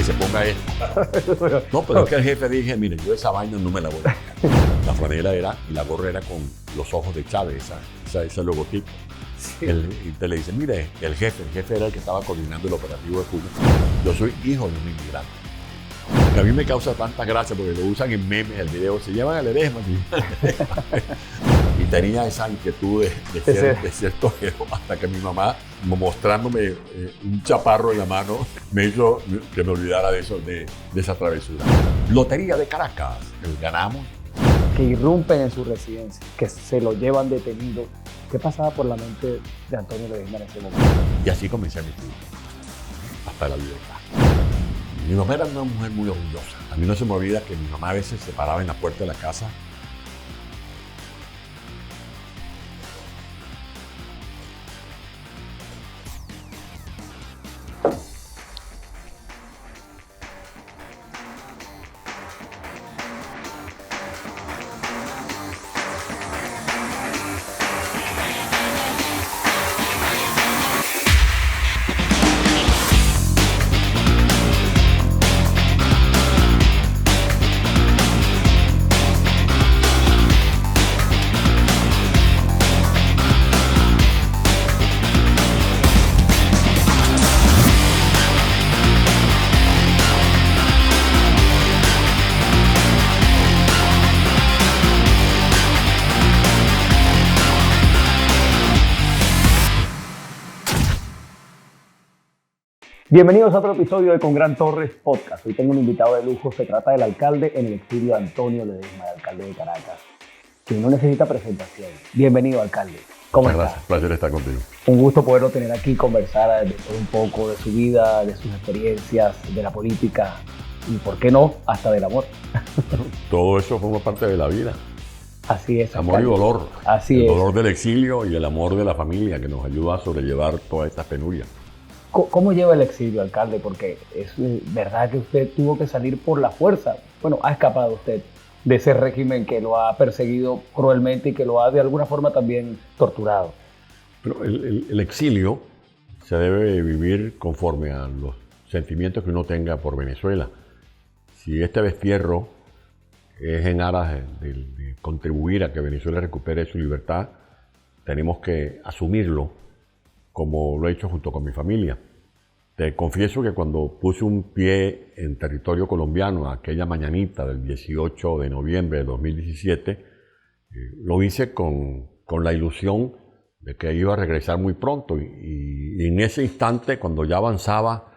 se ponga esto. No, pero es que el jefe dije, mire, yo esa vaina no me la voy a poner. La franela era, y la gorra era con los ojos de Chávez, ese logotipo. Sí. Y te le dice, mire, el jefe era el que estaba coordinando el operativo de Cuba. Yo soy hijo de un inmigrante. A mí me causa tanta gracia porque lo usan en memes, el video, se llevan al Ledesma. Y tenía esa inquietud de ser torero hasta que mi mamá, mostrándome un chaparro en la mano, me hizo que me olvidara de eso, de esa travesura. Lotería de Caracas, ganamos. Que irrumpen en su residencia, que se lo llevan detenido. ¿Qué pasaba por la mente de Antonio Ledesma en ese momento? Y así comencé mi estudio, hasta la libertad. Mi mamá era una mujer muy orgullosa. A mí no se me olvida que mi mamá a veces se paraba en la puerta de la casa. Bienvenidos a otro episodio de Con Gran Torres Podcast. Hoy tengo un invitado de lujo. Se trata del alcalde en el exilio, Antonio Ledesma, el alcalde de Caracas, quien no necesita presentación. Bienvenido, alcalde. ¿Cómo está? Gracias, placer estar contigo. Un gusto poderlo tener aquí, conversar de todo un poco de su vida, de sus experiencias, de la política y, ¿por qué no?, hasta del amor. Todo eso forma parte de la vida. Así es, Amor alcalde. y dolor. Así el es. dolor del exilio y el amor de la familia que nos ayuda a sobrellevar todas estas penurias. ¿Cómo lleva el exilio, alcalde? Porque es verdad que usted tuvo que salir por la fuerza. Bueno, ha escapado usted de ese régimen que lo ha perseguido cruelmente y que lo ha de alguna forma también torturado. Pero el exilio se debe vivir conforme a los sentimientos que uno tenga por Venezuela. Si este destierro es en aras de contribuir a que Venezuela recupere su libertad, tenemos que asumirlo como lo he hecho junto con mi familia. Te confieso que cuando puse un pie en territorio colombiano aquella mañanita del 18 de noviembre de 2017, lo hice con la ilusión de que iba a regresar muy pronto y en ese instante, cuando ya avanzaba,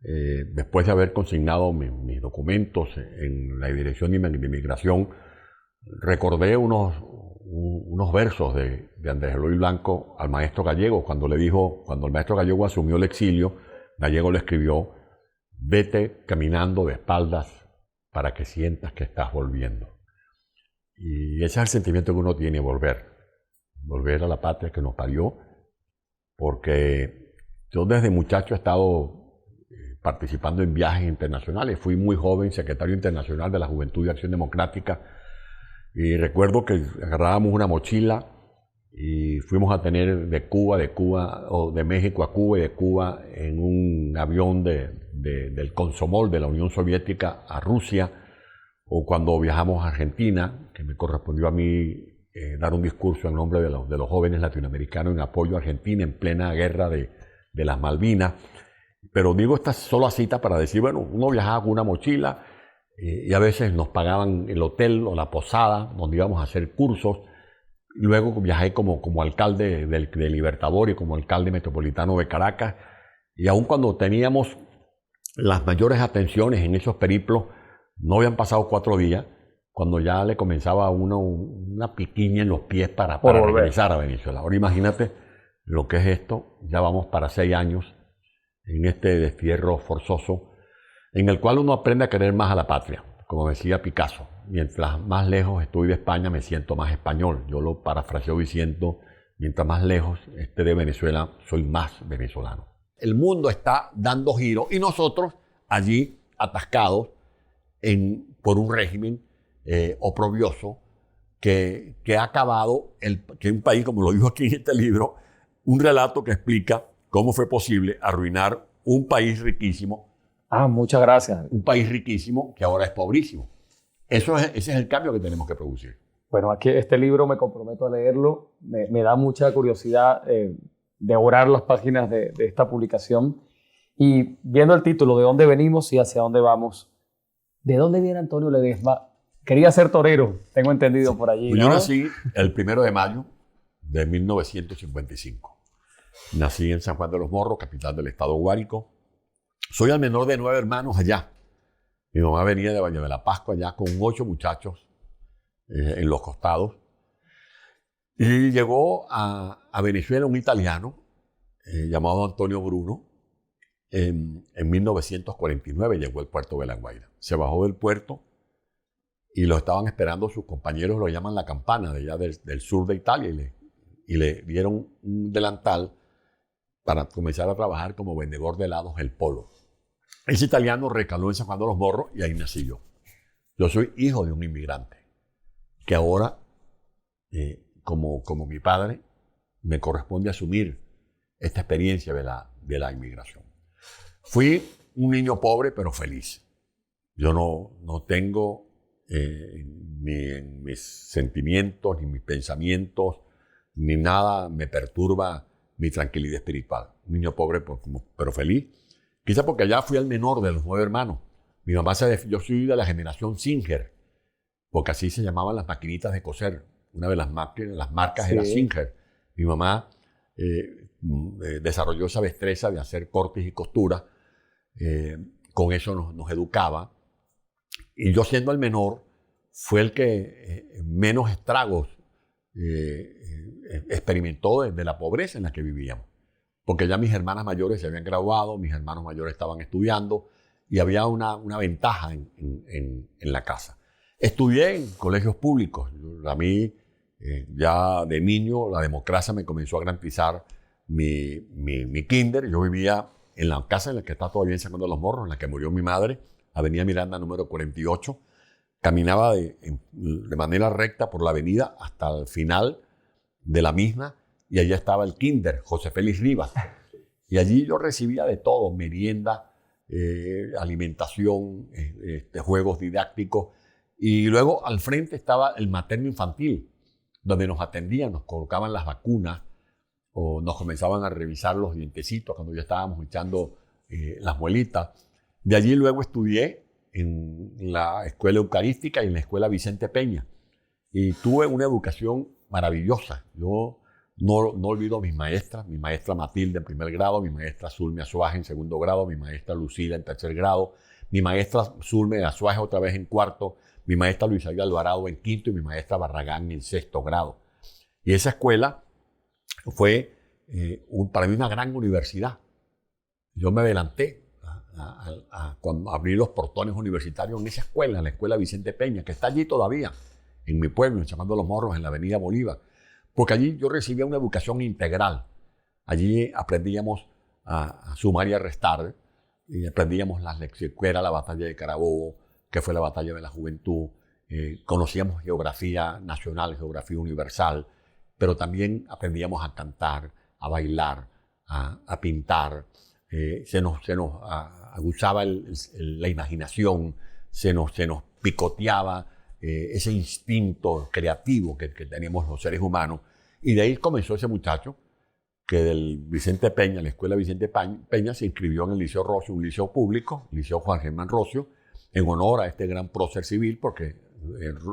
después de haber consignado mis documentos en la Dirección de Inmigración, recordé unos versos de Andrés Eloy Blanco al maestro Gallego, cuando el maestro Gallego asumió el exilio, Gallego le escribió: vete caminando de espaldas para que sientas que estás volviendo. Y ese es el sentimiento que uno tiene, volver a la patria que nos parió, porque yo desde muchacho he estado participando en viajes internacionales. Fui muy joven secretario internacional de la Juventud de Acción Democrática, y recuerdo que agarrábamos una mochila y fuimos a tener de México a Cuba y de Cuba en un avión del Komsomol de la Unión Soviética a Rusia, o cuando viajamos a Argentina, que me correspondió a mí dar un discurso en nombre de los jóvenes latinoamericanos en apoyo a Argentina en plena guerra de las Malvinas. Pero digo esta sola cita para decir, bueno, uno viajaba con una mochila y a veces nos pagaban el hotel o la posada donde íbamos a hacer cursos. Luego viajé como alcalde de Libertador y como alcalde metropolitano de Caracas, y aun cuando teníamos las mayores atenciones en esos periplos, no habían pasado 4 días cuando ya le comenzaba a uno una piquiña en los pies para regresar a Venezuela. Ahora imagínate lo que es esto. Ya vamos para 6 años en este destierro forzoso, en el cual uno aprende a querer más a la patria. Como decía Picasso, mientras más lejos estoy de España me siento más español. Yo lo parafraseo diciendo, mientras más lejos esté de Venezuela, soy más venezolano. El mundo está dando giro y nosotros allí atascados por un régimen oprobioso que ha acabado, que un país, como lo dijo aquí en este libro, un relato que explica cómo fue posible arruinar un país riquísimo Muchas gracias. Un país riquísimo que ahora es pobrísimo. Ese es el cambio que tenemos que producir. Bueno, aquí este libro me comprometo a leerlo. Me da mucha curiosidad devorar las páginas de esta publicación. Y viendo el título, ¿de dónde venimos y hacia dónde vamos? ¿De dónde viene Antonio Ledesma? Quería ser torero, tengo entendido Sí. por allí, Pues ¿no? yo nací el 1 de mayo de 1955. Nací en San Juan de los Morros, capital del estado Guárico. Soy el menor de 9 hermanos allá. Mi mamá venía de Valle de la Pascua allá con 8 muchachos en los costados. Y llegó a Venezuela un italiano llamado Antonio Bruno. En 1949 llegó al puerto de La Guaira. Se bajó del puerto y lo estaban esperando sus compañeros, lo llaman la Campana, de allá del sur de Italia, y le dieron un delantal para comenzar a trabajar como vendedor de helados El Polo. Ese italiano recaló en San Juan de los Morros y ahí nací yo. Yo soy hijo de un inmigrante que ahora, como mi padre, me corresponde asumir esta experiencia de la inmigración. Fui un niño pobre pero feliz. Yo no tengo ni en mis sentimientos, ni mis pensamientos, ni nada me perturba mi tranquilidad espiritual. Un niño pobre pero feliz. Quizá porque allá fui el menor de los 9 hermanos. Mi mamá yo soy de la generación Singer, porque así se llamaban las maquinitas de coser. Una de las marcas era Singer. Mi mamá desarrolló esa destreza de hacer cortes y costuras. Con eso nos educaba. Y yo, siendo el menor, fue el que menos estragos experimentó de la pobreza en la que vivíamos. Porque ya mis hermanas mayores se habían graduado, mis hermanos mayores estaban estudiando y había una ventaja en la casa. Estudié en colegios públicos. A mí, ya de niño, la democracia me comenzó a garantizar mi kinder. Yo vivía en la casa en la que está todavía en San Juan de los Morros, en la que murió mi madre, Avenida Miranda número 48. Caminaba de manera recta por la avenida hasta el final de la misma, y allá estaba el kinder José Félix Rivas. Y allí yo recibía de todo: merienda, alimentación, juegos didácticos. Y luego al frente estaba el materno infantil, donde nos atendían, nos colocaban las vacunas o nos comenzaban a revisar los dientecitos cuando ya estábamos echando las muelitas. De allí luego estudié en la escuela eucarística y en la escuela Vicente Peña. Y tuve una educación maravillosa. Yo no olvido a mis maestras: mi maestra Matilde en primer grado, mi maestra Zulme Azuaje en segundo grado, mi maestra Lucila en tercer grado, mi maestra Zulme Azuaje otra vez en cuarto, mi maestra Luisa Alvarado en quinto y mi maestra Barragán en sexto grado. Y esa escuela fue para mí una gran universidad. Yo me adelanté cuando abrí los portones universitarios en esa escuela, en la escuela Vicente Peña, que está allí todavía, en mi pueblo, en San Juan de los Morros, en la avenida Bolívar. Porque allí yo recibía una educación integral. Allí aprendíamos a sumar y a restar, y aprendíamos las lecciones, que era la batalla de Carabobo, que fue la batalla de la juventud. Conocíamos geografía nacional, geografía universal, pero también aprendíamos a cantar, a bailar, a pintar. Se nos aguzaba la imaginación, se nos picoteaba ese instinto creativo que tenemos los seres humanos. Y de ahí comenzó ese muchacho que del Vicente Peña, la escuela Vicente Peña, se inscribió en el Liceo Rocio, un liceo público, el Liceo Juan Germán Rocio, en honor a este gran prócer civil, porque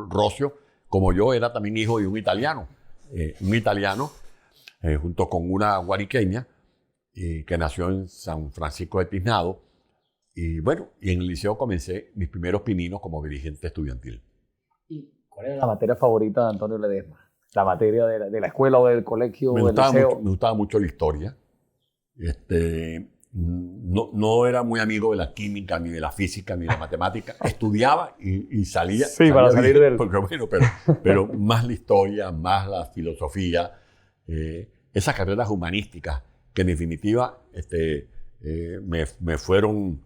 Rocio, como yo, era también hijo de un italiano junto con una guariqueña que nació en San Francisco de Tiznado. Y bueno, y en el liceo comencé mis primeros pininos como dirigente estudiantil. ¿Y cuál era la materia favorita de Antonio Ledesma? ¿La materia de la escuela o del colegio o del liceo? Me gustaba mucho la historia. No era muy amigo de la química, ni de la física, ni de la matemática. Estudiaba y salía. Sí, para salir del... Porque, bueno, pero más la historia, más la filosofía, esas carreras humanísticas que en definitiva me fueron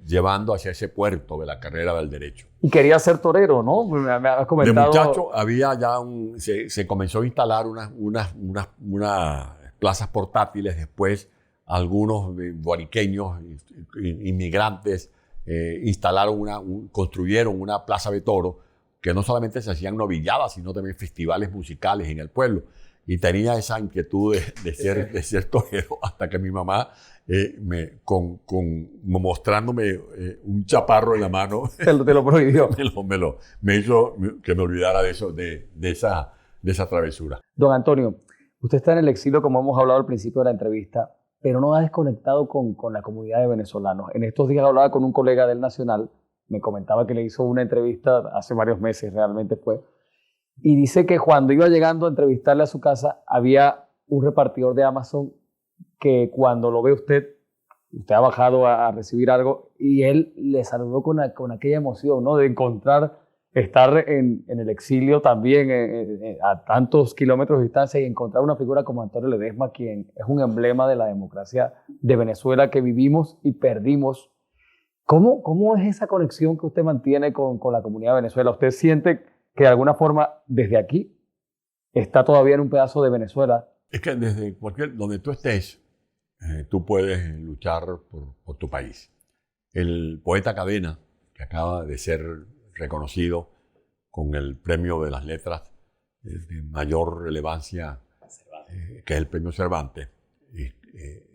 llevando hacia ese puerto de la carrera del derecho. Y quería ser torero, ¿no? Me has comentado... De muchacho había ya se comenzó a instalar unas plazas portátiles. Después algunos guariqueños, inmigrantes, construyeron una plaza de toros que no solamente se hacían novilladas, sino también festivales musicales en el pueblo. Y tenía esa inquietud de ser torero hasta que mi mamá, mostrándome un chaparro en la mano, te lo prohibió. me hizo que me olvidara de eso, de esa travesura. Don Antonio, usted está en el exilio, como hemos hablado al principio de la entrevista, pero no ha desconectado con la comunidad de venezolanos. En estos días hablaba con un colega del Nacional, me comentaba que le hizo una entrevista hace varios meses, realmente fue, y dice que cuando iba llegando a entrevistarle a su casa, había un repartidor de Amazon que cuando lo ve usted ha bajado a recibir algo y él le saludó con aquella emoción, ¿no? De estar en el exilio también a tantos kilómetros de distancia y encontrar una figura como Antonio Ledesma, quien es un emblema de la democracia de Venezuela que vivimos y perdimos. ¿Cómo es esa conexión que usted mantiene con la comunidad de Venezuela? ¿Usted siente que de alguna forma desde aquí está todavía en un pedazo de Venezuela? Es que desde donde tú estés, tú puedes luchar por tu país. El poeta Cadena, que acaba de ser reconocido con el premio de las letras de mayor relevancia, que es el premio Cervantes,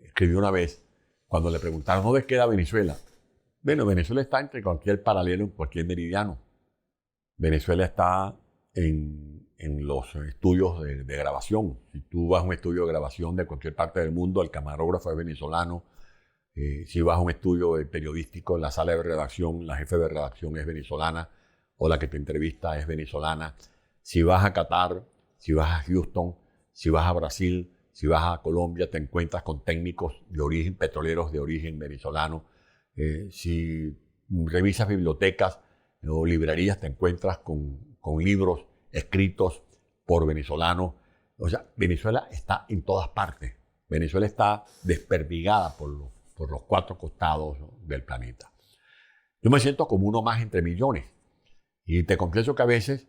escribió una vez, cuando le preguntaron ¿dónde queda Venezuela? Bueno, Venezuela está entre cualquier paralelo, en cualquier meridiano. Venezuela está en los estudios de grabación. Si tú vas a un estudio de grabación de cualquier parte del mundo, el camarógrafo es venezolano. Si vas a un estudio periodístico, la sala de redacción, la jefe de redacción es venezolana o la que te entrevista es venezolana. Si vas a Qatar, si vas a Houston, si vas a Brasil, si vas a Colombia, te encuentras con técnicos de origen, petroleros de origen venezolano. Si revisas bibliotecas o librerías, te encuentras con libros escritos por venezolanos. O sea, Venezuela está en todas partes. Venezuela está desperdigada por los 4 costados del planeta. Yo me siento como uno más entre millones. Y te confieso que a veces,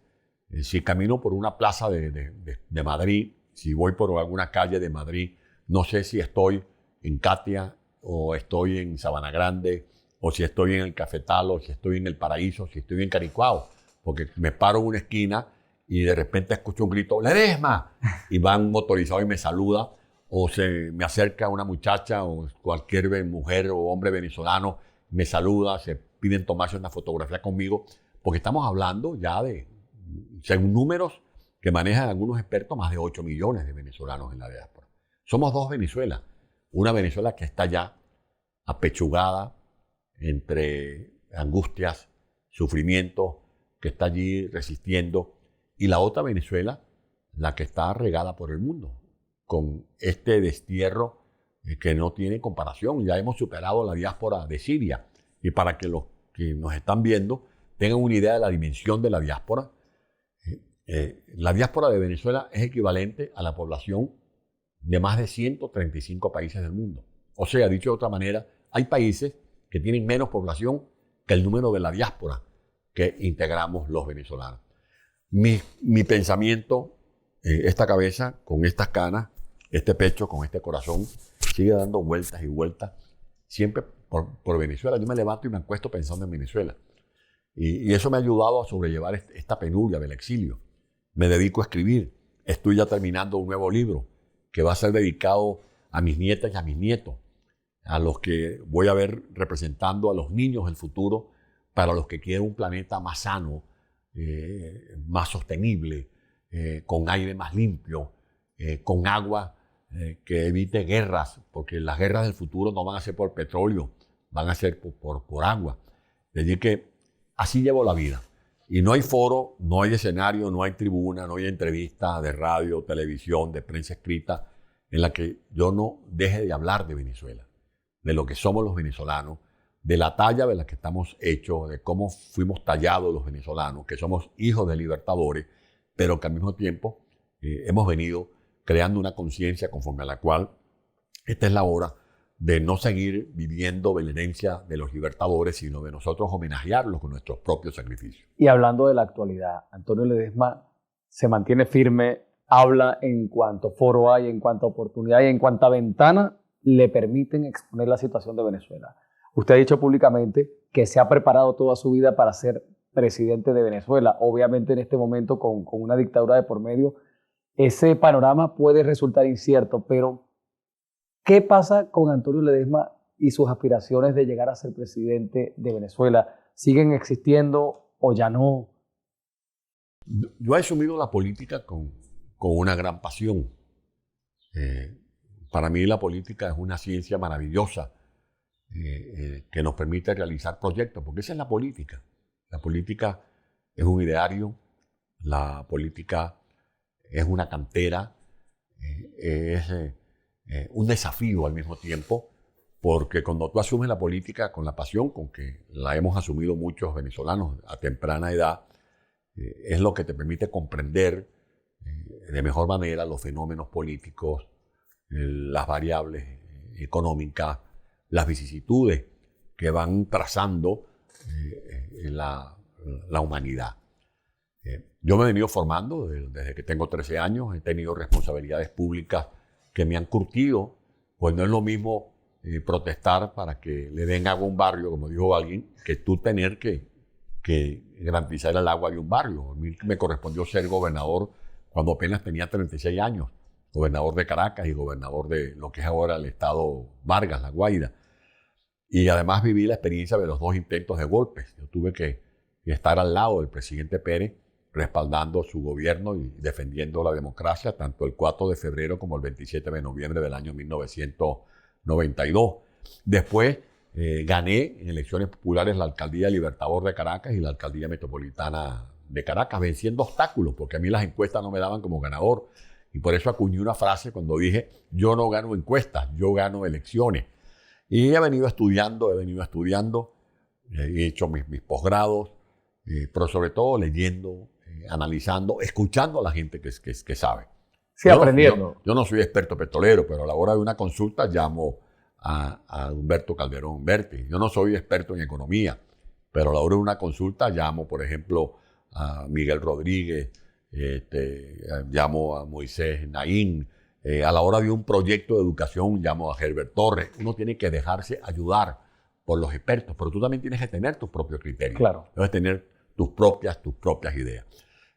si camino por una plaza de Madrid, si voy por alguna calle de Madrid, no sé si estoy en Catia, o estoy en Sabana Grande, o si estoy en el Cafetal, o si estoy en el Paraíso, si estoy en Caricuao, porque me paro en una esquina y de repente escucho un grito, ¡Ledesma! Y va un motorizado y me saluda, o se me acerca una muchacha o cualquier mujer o hombre venezolano, me saluda, se piden tomarse una fotografía conmigo, porque estamos hablando ya de, según números que manejan algunos expertos, más de 8 millones de venezolanos en la diáspora. Somos 2 Venezuelas. Una Venezuela que está ya apechugada entre angustias, sufrimiento, que está allí resistiendo, y la otra Venezuela, la que está regada por el mundo, con este destierro que no tiene comparación. Ya hemos superado la diáspora de Siria, y para que los que nos están viendo tengan una idea de la dimensión de la diáspora de Venezuela es equivalente a la población de más de 135 países del mundo. O sea, dicho de otra manera, hay países que tienen menos población que el número de la diáspora que integramos los venezolanos. Mi pensamiento, esta cabeza con estas canas, este pecho con este corazón, sigue dando vueltas y vueltas, siempre por Venezuela. Yo me levanto y me acuesto pensando en Venezuela. Y eso me ha ayudado a sobrellevar esta penuria del exilio. Me dedico a escribir. Estoy ya terminando un nuevo libro que va a ser dedicado a mis nietas y a mis nietos, a los que voy a ver representando a los niños del futuro, para los que quieren un planeta más sano, más sostenible, con aire más limpio, con agua que evite guerras, porque las guerras del futuro no van a ser por petróleo, van a ser por agua. Es decir, que así llevo la vida. Y no hay foro, no hay escenario, no hay tribuna, no hay entrevista de radio, televisión, de prensa escrita en la que yo no deje de hablar de Venezuela, de lo que somos los venezolanos, de la talla de la que estamos hechos, de cómo fuimos tallados los venezolanos, que somos hijos de libertadores, pero que al mismo tiempo hemos venido creando una conciencia conforme a la cual esta es la hora de no seguir viviendo de la herencia de los libertadores, sino de nosotros homenajearlos con nuestros propios sacrificios. Y hablando de la actualidad, Antonio Ledesma se mantiene firme, habla en cuanto foro hay, en cuanto oportunidad y en cuanta ventana le permiten exponer la situación de Venezuela. Usted ha dicho públicamente que se ha preparado toda su vida para ser presidente de Venezuela. Obviamente en este momento con una dictadura de por medio, ese panorama puede resultar incierto, pero ¿qué pasa con Antonio Ledesma y sus aspiraciones de llegar a ser presidente de Venezuela? ¿Siguen existiendo o ya no? Yo he asumido la política con una gran pasión. Para mí la política es una ciencia maravillosa que nos permite realizar proyectos, porque esa es la política. La política es un ideario, la política es una cantera, es un desafío al mismo tiempo, porque cuando tú asumes la política con la pasión con que la hemos asumido muchos venezolanos a temprana edad, es lo que te permite comprender de mejor manera los fenómenos políticos, las variables económicas, las vicisitudes que van trazando la humanidad. Yo me he venido formando desde que tengo 13 años, he tenido responsabilidades públicas que me han curtido, pues no es lo mismo protestar para que le den agua a un barrio, como dijo alguien, que tú tener que garantizar el agua de un barrio. A mí me correspondió ser gobernador cuando apenas tenía 36 años, gobernador de Caracas y gobernador de lo que es ahora el estado Vargas, La Guaira. Y además viví la experiencia de los 2 intentos de golpes. Yo tuve que estar al lado del presidente Pérez, respaldando su gobierno y defendiendo la democracia, tanto el 4 de febrero como el 27 de noviembre del año 1992. Después gané en elecciones populares la alcaldía Libertador de Caracas y la alcaldía metropolitana de Caracas, venciendo obstáculos, porque a mí las encuestas no me daban como ganador. Y por eso acuñé una frase cuando dije, yo no gano encuestas, yo gano elecciones. Y he venido estudiando, he hecho mis posgrados, pero sobre todo leyendo, analizando, escuchando a la gente que sabe. Sí, aprendiendo. Yo no soy experto petrolero, pero a la hora de una consulta llamo a Humberto Calderón Humberti. Yo no soy experto en economía, pero a la hora de una consulta llamo, por ejemplo, a Miguel Rodríguez, llamo a Moisés Naín. A la hora de un proyecto de educación llamo a Herbert Torres. Uno tiene que dejarse ayudar por los expertos, pero tú también tienes que tener tus propios criterios. Claro. Debes tener tus propias ideas.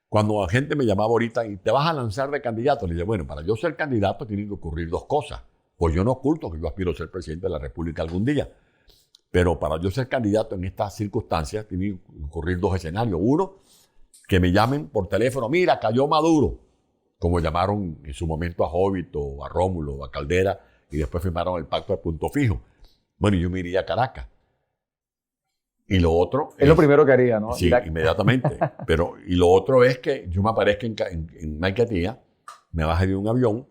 Cuando la gente me llamaba ahorita y te vas a lanzar de candidato, le dije, bueno, para yo ser candidato tienen que ocurrir 2 cosas. Pues yo no oculto que yo aspiro a ser presidente de la República algún día, pero para yo ser candidato en estas circunstancias tienen que ocurrir 2 escenarios. Uno, que me llamen por teléfono, mira, cayó Maduro, como llamaron en su momento a Jovito, a Rómulo, a Caldera, y después firmaron el pacto de punto fijo. Bueno, yo me iría a Caracas. Y lo otro es lo primero que haría, ¿no? Sí, inmediatamente. Y lo otro es que yo me aparezca en Maiquetía, me baje de un avión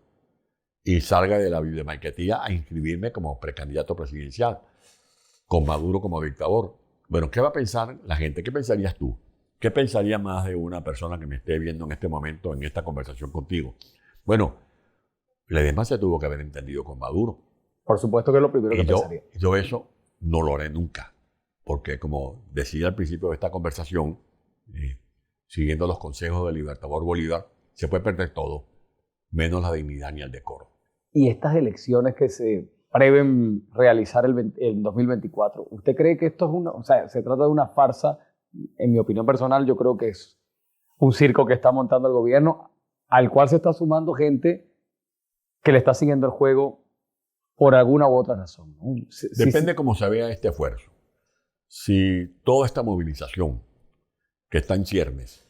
y salga de Maiquetía a inscribirme como precandidato presidencial, con Maduro como dictador. Bueno, ¿qué va a pensar la gente? ¿Qué pensarías tú? ¿Qué pensaría más de una persona que me esté viendo en este momento, en esta conversación contigo? Bueno, Ledesma se tuvo que haber entendido con Maduro. Por supuesto que es lo primero que pensaría. Yo eso no lo haré nunca. Porque como decía al principio de esta conversación, siguiendo los consejos del Libertador Bolívar, se puede perder todo, menos la dignidad ni el decoro. Y estas elecciones que se prevén realizar el 2024, ¿usted cree que esto es se trata de una farsa? En mi opinión personal, yo creo que es un circo que está montando el gobierno, al cual se está sumando gente que le está siguiendo el juego por alguna u otra razón, ¿no? Depende cómo se vea este esfuerzo. Si toda esta movilización que está en ciernes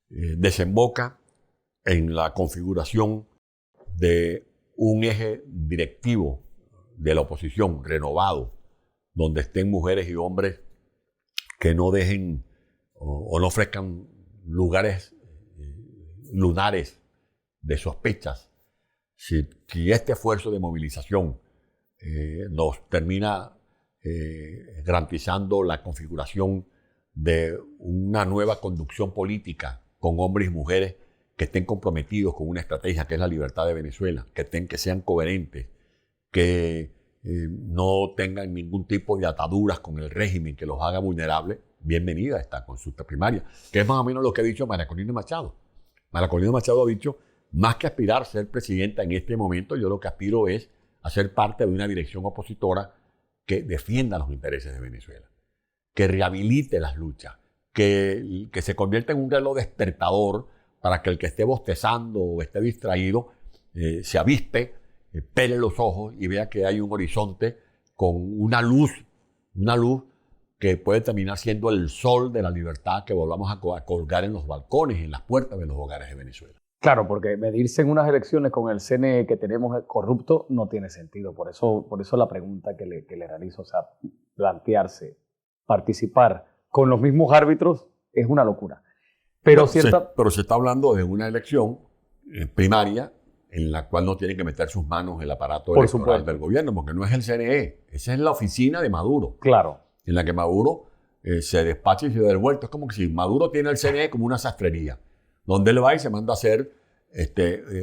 desemboca en la configuración de un eje directivo de la oposición renovado, donde estén mujeres y hombres que no dejen o no ofrezcan lugares lunares de sospechas, si este esfuerzo de movilización nos termina garantizando la configuración de una nueva conducción política con hombres y mujeres que estén comprometidos con una estrategia que es la libertad de Venezuela, que sean coherentes, que no tengan ningún tipo de ataduras con el régimen que los haga vulnerables, bienvenida a esta consulta primaria, que es más o menos lo que ha dicho María Corina Machado. María Corina Machado ha dicho, más que aspirar a ser presidenta en este momento, yo lo que aspiro es a ser parte de una dirección opositora que defienda los intereses de Venezuela, que rehabilite las luchas, que se convierta en un reloj despertador para que el que esté bostezando o esté distraído se avispe, pele los ojos y vea que hay un horizonte con una luz que puede terminar siendo el sol de la libertad que volvamos a colgar en los balcones, en las puertas de los hogares de Venezuela. Claro, porque medirse en unas elecciones con el CNE que tenemos corrupto no tiene sentido. Por eso la pregunta que le realizo, o sea, plantearse, participar con los mismos árbitros es una locura. Pero se está hablando de una elección primaria en la cual no tiene que meter sus manos el aparato electoral del gobierno, porque no es el CNE, esa es la oficina de Maduro. Claro. En la que Maduro se despacha y se da el vuelto. Es como que si Maduro tiene el CNE como una sastrería, donde él va y se manda a hacer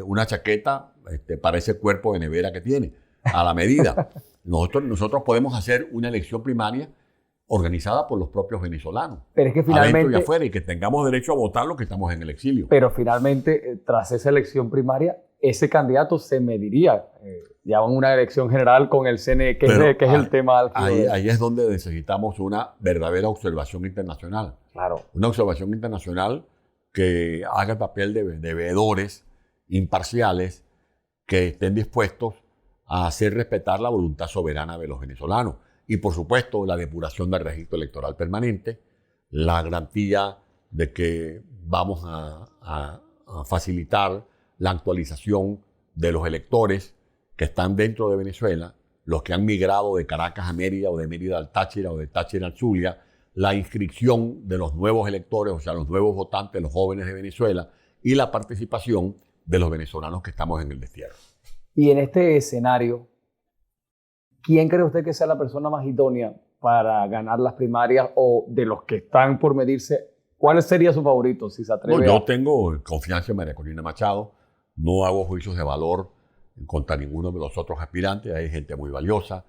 una chaqueta para ese cuerpo de nevera que tiene, a la medida. Nosotros podemos hacer una elección primaria organizada por los propios venezolanos, pero es que finalmente, adentro y afuera, y que tengamos derecho a votar los que estamos en el exilio. Pero finalmente, tras esa elección primaria, ese candidato se mediría ya en una elección general con el CNE, que es el tema álgido. Ahí es donde necesitamos una verdadera observación internacional. Claro. Una observación internacional que haga el papel de veedores imparciales que estén dispuestos a hacer respetar la voluntad soberana de los venezolanos. Y, por supuesto, la depuración del registro electoral permanente, la garantía de que vamos a facilitar la actualización de los electores que están dentro de Venezuela, los que han migrado de Caracas a Mérida o de Mérida al Táchira o de Táchira al Zulia, la inscripción de los nuevos electores, o sea, los nuevos votantes, los jóvenes de Venezuela, y la participación de los venezolanos que estamos en el destierro. Y en este escenario, ¿quién cree usted que sea la persona más idónea para ganar las primarias, o de los que están por medirse, cuál sería su favorito, si se atreve? Yo tengo confianza en María Corina Machado, no hago juicios de valor contra ninguno de los otros aspirantes. Hay gente muy valiosa,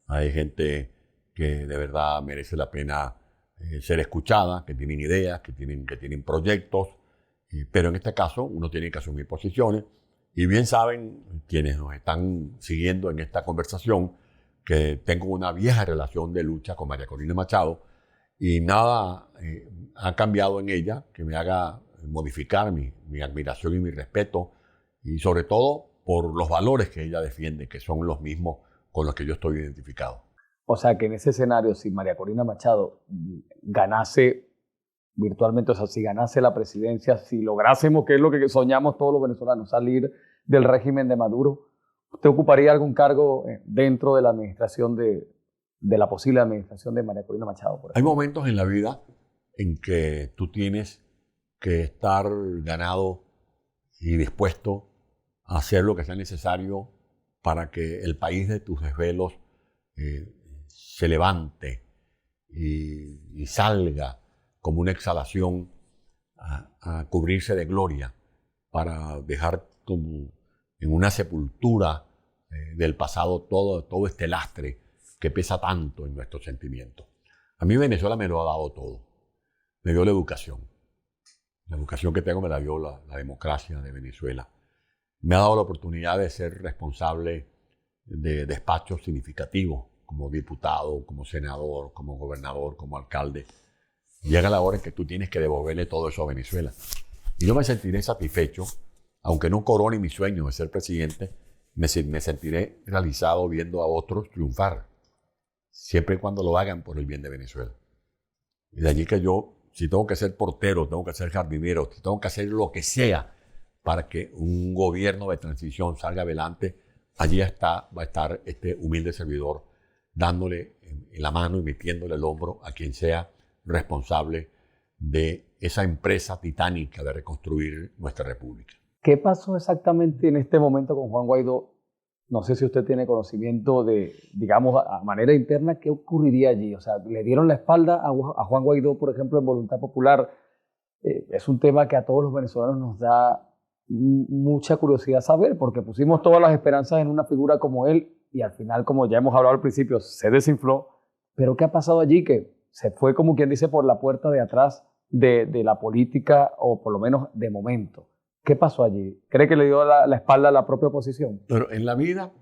hay gente que de verdad merece la pena ser escuchada, que tienen ideas, que tienen proyectos, pero en este caso uno tiene que asumir posiciones. Y bien saben quienes nos están siguiendo en esta conversación que tengo una vieja relación de lucha con María Corina Machado, y nada ha cambiado en ella que me haga modificar mi admiración y mi respeto, y sobre todo por los valores que ella defiende, que son los mismos con los que yo estoy identificado. O sea, que en ese escenario, si María Corina Machado ganase virtualmente, o sea, si ganase la presidencia, si lográsemos, que es lo que soñamos todos los venezolanos, salir del régimen de Maduro, ¿usted ocuparía algún cargo dentro de la administración de la posible administración de María Corina Machado? Hay momentos en la vida en que tú tienes que estar ganado y dispuesto a hacer lo que sea necesario para que el país de tus desvelos se levante y salga como una exhalación a cubrirse de gloria, para dejar como en una sepultura del pasado todo este lastre que pesa tanto en nuestros sentimientos. A mí Venezuela me lo ha dado todo. Me dio la educación. La educación que tengo me la dio la democracia de Venezuela. Me ha dado la oportunidad de ser responsable de despachos significativos, como diputado, como senador, como gobernador, como alcalde. Llega la hora en que tú tienes que devolverle todo eso a Venezuela. Y yo me sentiré satisfecho, aunque no corone mi sueño de ser presidente, me sentiré realizado viendo a otros triunfar, siempre y cuando lo hagan por el bien de Venezuela. Y de allí que yo, si tengo que ser portero, tengo que ser jardinero, si tengo que hacer lo que sea para que un gobierno de transición salga adelante, allí va a estar este humilde servidor dándole en la mano y metiéndole el hombro a quien sea responsable de esa empresa titánica de reconstruir nuestra república. ¿Qué pasó exactamente en este momento con Juan Guaidó? No sé si usted tiene conocimiento de, digamos, a manera interna, ¿qué ocurriría allí? O sea, ¿le dieron la espalda a Juan Guaidó, por ejemplo, en Voluntad Popular? Es un tema que a todos los venezolanos nos da mucha curiosidad saber, porque pusimos todas las esperanzas en una figura como él y al final, como ya hemos hablado al principio, se desinfló. Pero ¿qué ha pasado allí? Que se fue, como quien dice, por la puerta de atrás de la política, o por lo menos de momento. ¿Qué pasó allí? ¿Cree que le dio la espalda a la propia oposición? Pero en la vida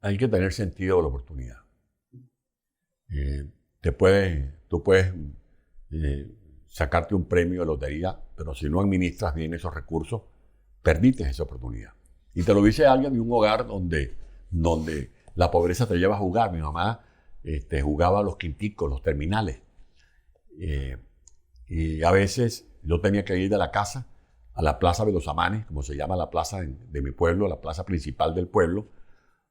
hay que tener sentido de la oportunidad. Tú puedes sacarte un premio de lotería, pero si no administras bien esos recursos, perdiste esa oportunidad. Y te lo dice alguien de un hogar donde la pobreza te lleva a jugar. Mi mamá jugaba a los quinticos, los terminales. Y a veces yo tenía que ir de la casa a la Plaza de los Amanes, como se llama la plaza de mi pueblo, la plaza principal del pueblo,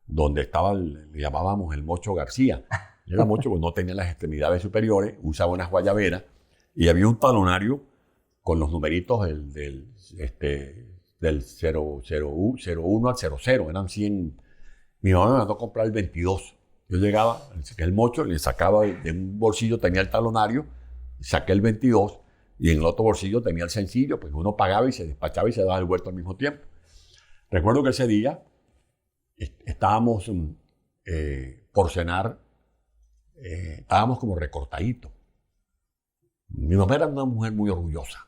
donde estaba, le llamábamos el Mocho García. Era Mocho porque no tenía las extremidades superiores, usaba unas guayaberas y había un talonario con los numeritos del 01 al 00, eran 100. Mi mamá me mandó a comprar el 22. Yo llegaba, saqué el Mocho, le sacaba de un bolsillo, tenía el talonario, saqué el 22 y en el otro bolsillo tenía el sencillo, pues uno pagaba y se despachaba y se daba el vuelto al mismo tiempo. Recuerdo que ese día estábamos por cenar, estábamos como recortaditos. Mi mamá era una mujer muy orgullosa.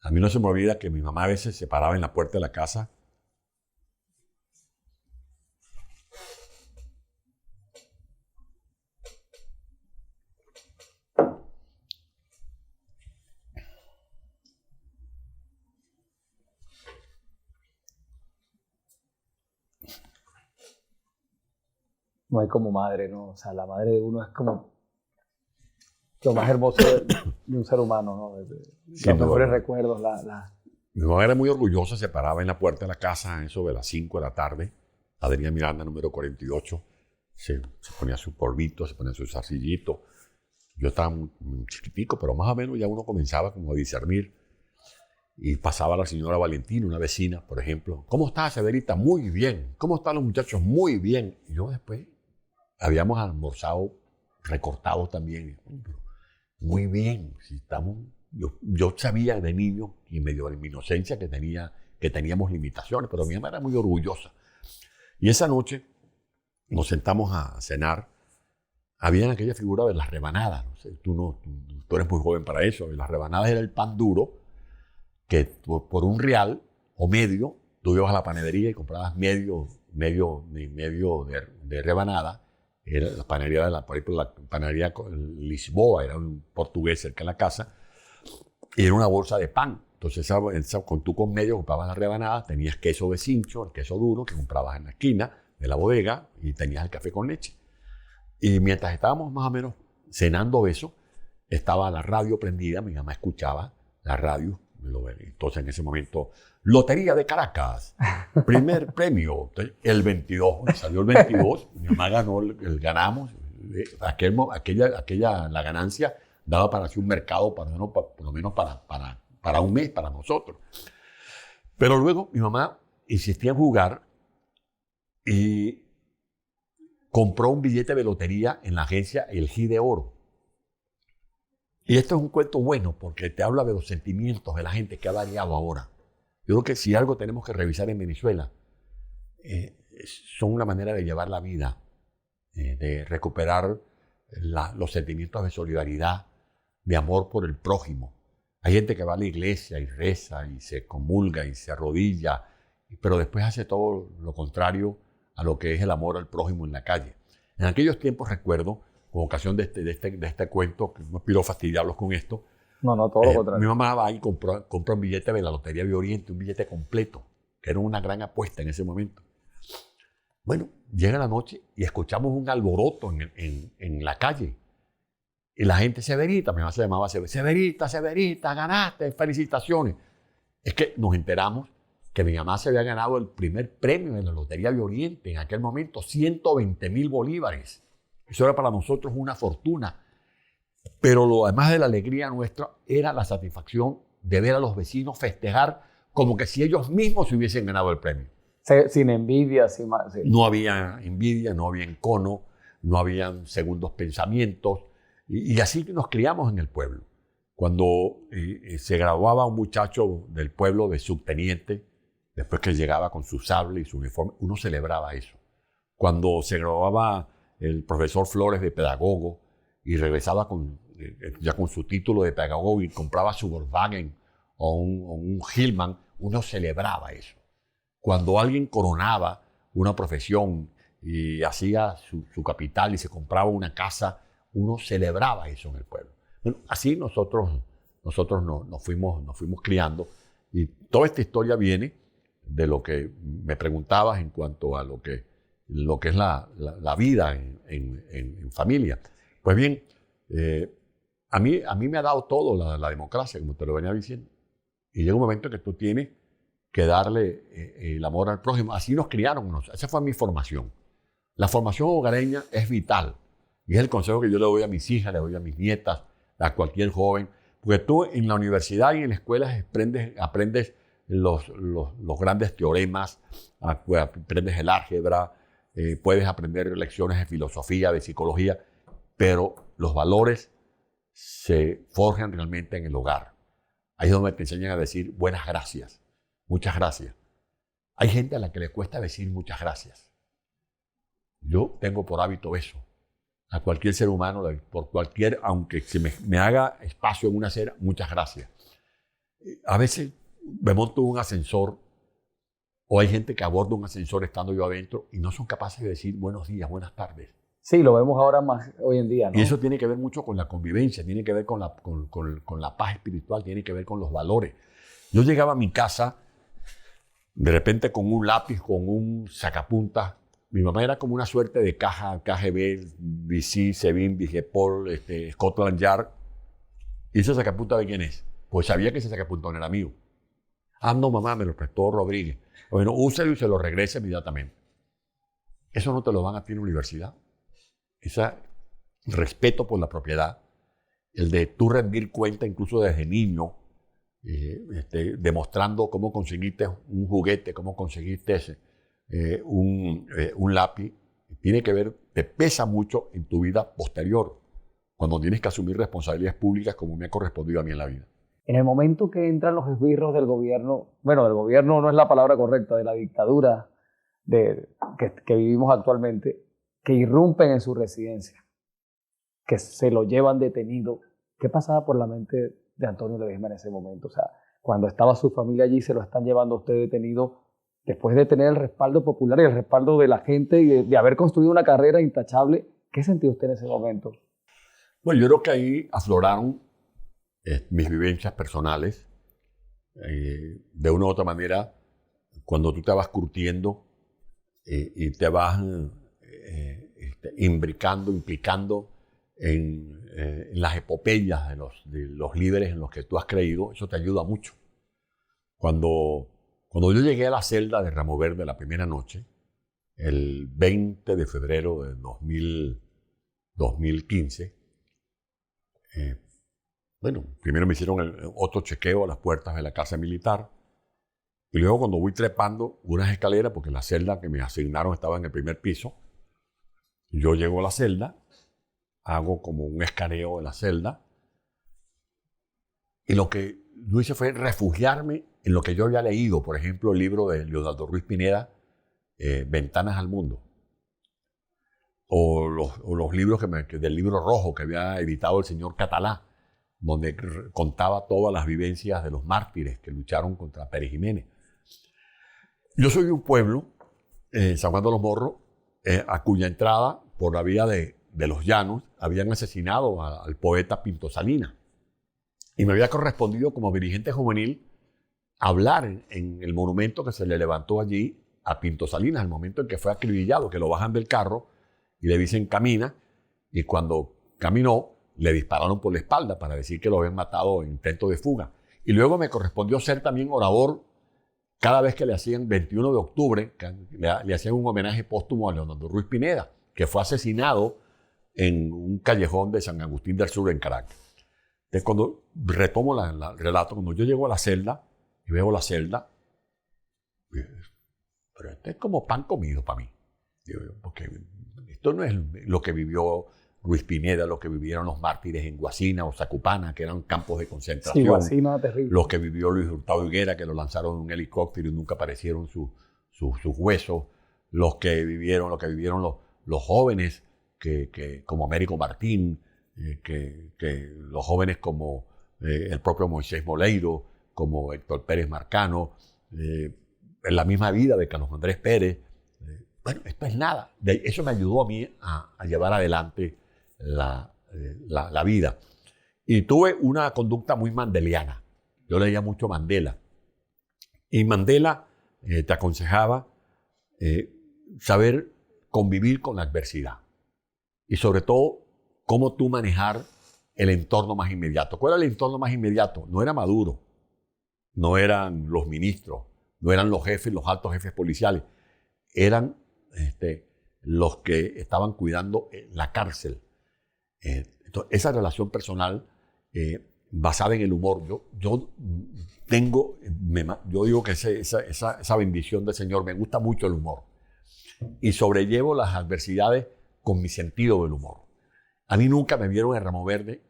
A mí no se me olvida que mi mamá a veces se paraba en la puerta de la casa No hay como madre, ¿no? O sea, la madre de uno es como lo más hermoso de un ser humano, ¿no? Los mejores recuerdos, Mi mamá era muy orgullosa, se paraba en la puerta de la casa, eso de las 5 de la tarde, Adriana Miranda, número 48, se ponía su polvito, se ponía su zarcillito. Yo estaba muy chiquitico, pero más o menos ya uno comenzaba como a discernir. Y pasaba la señora Valentina, una vecina, por ejemplo. ¿Cómo está, Severita? Muy bien. ¿Cómo están los muchachos? Muy bien. Y yo después habíamos almorzado recortados también. Muy bien. Si estamos, yo sabía de niño, y medio de mi inocencia, que teníamos limitaciones, pero mi mamá era muy orgullosa. Y esa noche nos sentamos a cenar. Había aquella figura de las rebanadas. No sé, tú eres muy joven para eso. Las rebanadas era el pan duro que por $1 o medio, tú ibas a la panadería y comprabas medio de rebanada. Era la panadería, por ejemplo, la panadería Lisboa, era un portugués cerca de la casa, y era una bolsa de pan. Entonces, tú con medio comprabas la rebanada, tenías queso de cincho, el queso duro, que comprabas en la esquina de la bodega, y tenías el café con leche. Y mientras estábamos más o menos cenando eso, estaba la radio prendida, mi mamá escuchaba la radio. Entonces en ese momento, Lotería de Caracas, primer premio, el 22, salió el 22, mi mamá ganó, ganamos, la ganancia daba para hacer un mercado, por lo menos para un mes, para nosotros. Pero luego mi mamá insistía en jugar y compró un billete de lotería en la agencia El G de Oro. Y esto es un cuento bueno porque te habla de los sentimientos de la gente que ha variado ahora. Yo creo que si algo tenemos que revisar en Venezuela, son una manera de llevar la vida, de recuperar los sentimientos de solidaridad, de amor por el prójimo. Hay gente que va a la iglesia y reza y se comulga y se arrodilla, pero después hace todo lo contrario a lo que es el amor al prójimo en la calle. En aquellos tiempos recuerdo, con ocasión de este cuento, que no quiero fastidiarlos con esto. No, todo lo contrario. Mi mamá va y compra un billete de la Lotería de Oriente, un billete completo, que era una gran apuesta en ese momento. Bueno, llega la noche y escuchamos un alboroto en la calle. Y la gente, Severita, mi mamá se llamaba Severita, ganaste, felicitaciones. Es que nos enteramos que mi mamá se había ganado el primer premio en la Lotería de Oriente, en aquel momento 120,000 bolívares. Eso era para nosotros una fortuna. Pero además de la alegría nuestra, era la satisfacción de ver a los vecinos festejar como que si ellos mismos se hubiesen ganado el premio. Sin envidia, sin... No había envidia, no había encono, no había segundos pensamientos. Y así nos criamos en el pueblo. Cuando se graduaba un muchacho del pueblo de subteniente, después que llegaba con su sable y su uniforme, uno celebraba eso. Cuando se graduaba el profesor Flores de pedagogo y regresaba ya con su título de pedagogo y compraba su Volkswagen o un Hillman, uno celebraba eso. Cuando alguien coronaba una profesión y hacía su capital y se compraba una casa, uno celebraba eso en el pueblo. Bueno, así nosotros nos fuimos criando, y toda esta historia viene de lo que me preguntabas en cuanto a lo que es la vida en familia. Pues bien, a mí me ha dado todo la democracia, como te lo venía diciendo. Y llega un momento en que tú tienes que darle el amor al prójimo. Así nos criaron. Esa fue mi formación. La formación hogareña es vital. Y es el consejo que yo le doy a mis hijas, le doy a mis nietas, a cualquier joven. Porque tú en la universidad y en la escuela aprendes los grandes teoremas, aprendes el álgebra, puedes aprender lecciones de filosofía, de psicología, pero los valores se forjan realmente en el hogar. Ahí es donde te enseñan a decir buenas gracias, muchas gracias. Hay gente a la que le cuesta decir muchas gracias. Yo tengo por hábito eso. A cualquier ser humano, aunque se me haga espacio en una acera, muchas gracias. A veces me monto en un ascensor, o hay gente que aborda un ascensor estando yo adentro y no son capaces de decir buenos días, buenas tardes. Sí, lo vemos ahora más hoy en día, ¿no? Y eso tiene que ver mucho con la convivencia, tiene que ver con la paz espiritual, tiene que ver con los valores. Yo llegaba a mi casa de repente con un lápiz, con un sacapuntas. Mi mamá era como una suerte de caja KGB, BC, Sebin, Vigepol, Scotland Yard. ¿Y ese sacapuntas de quién es? Pues sabía que ese sacapuntas no era mío. Ah, no, mamá, me lo prestó Rodríguez. Bueno, úselo y se lo regresa inmediatamente. Eso no te lo van a ti en la universidad. Ese respeto por la propiedad, el de tú rendir cuenta incluso desde niño, demostrando cómo conseguiste un juguete, cómo conseguiste un lápiz, tiene que ver, te pesa mucho en tu vida posterior, cuando tienes que asumir responsabilidades públicas como me ha correspondido a mí en la vida. En el momento que entran los esbirros del gobierno, bueno, del gobierno no es la palabra correcta, de la dictadura que vivimos actualmente, que irrumpen en su residencia, que se lo llevan detenido, ¿qué pasaba por la mente de Antonio Ledesma en ese momento? O sea, cuando estaba su familia allí, se lo están llevando a usted detenido, después de tener el respaldo popular y el respaldo de la gente y de haber construido una carrera intachable, ¿qué sentía usted en ese momento? Bueno, yo creo que ahí afloraron mis vivencias personales. De una u otra manera, cuando tú te vas curtiendo y te vas implicando en las epopeyas de los líderes en los que tú has creído, eso te ayuda mucho. Cuando yo llegué a la celda de Ramo Verde la primera noche, el 20 de febrero de 2015, bueno, primero me hicieron otro chequeo a las puertas de la casa militar, y luego cuando voy trepando unas escaleras, porque la celda que me asignaron estaba en el primer piso, yo llego a la celda, hago como un escaneo de la celda, y lo que yo hice fue refugiarme en lo que yo había leído, por ejemplo, el libro de Leonardo Ruiz Pineda, Ventanas al Mundo, o los libros del libro rojo que había editado el señor Catalá, donde contaba todas las vivencias de los mártires que lucharon contra Pérez Jiménez. Yo soy de un pueblo, San Juan de los Morros, a cuya entrada, por la vía de los Llanos, habían asesinado al poeta Pinto Salinas. Y me había correspondido como dirigente juvenil hablar en el monumento que se le levantó allí a Pinto Salinas, el momento en que fue acribillado, que lo bajan del carro y le dicen camina, y cuando caminó le dispararon por la espalda para decir que lo habían matado en intento de fuga. Y luego me correspondió ser también orador cada vez que le hacían 21 de octubre, le hacían un homenaje póstumo a Leonardo Ruiz Pineda, que fue asesinado en un callejón de San Agustín del Sur en Caracas. Entonces, cuando retomo el relato, cuando yo llego a la celda y veo la celda, pero esto es como pan comido para mí. Porque esto no es lo que vivió Ruiz Pineda, lo que vivieron los mártires en Guasina o Zacupana, que eran campos de concentración. Sí, Guasina, terrible. Los que vivió Luis Hurtado Higuera, que lo lanzaron en un helicóptero y nunca aparecieron sus huesos. Lo que vivieron los jóvenes, como Américo Martín, los jóvenes como el propio Moisés Moleiro, como Héctor Pérez Marcano, en la misma vida de Carlos Andrés Pérez. bueno, esto es nada. Eso me ayudó a mí a llevar adelante la vida. Y tuve una conducta muy mandeliana. Yo leía mucho Mandela. Y Mandela te aconsejaba saber convivir con la adversidad. Y sobre todo, cómo tú manejar el entorno más inmediato. ¿Cuál era el entorno más inmediato? No era Maduro, no eran los ministros, no eran los jefes, los altos jefes policiales. Eran los que estaban cuidando la cárcel. Entonces, esa relación personal basada en el humor, yo digo que esa bendición del Señor, me gusta mucho el humor y sobrellevo las adversidades con mi sentido del humor. A mí nunca me vieron en Ramo Verde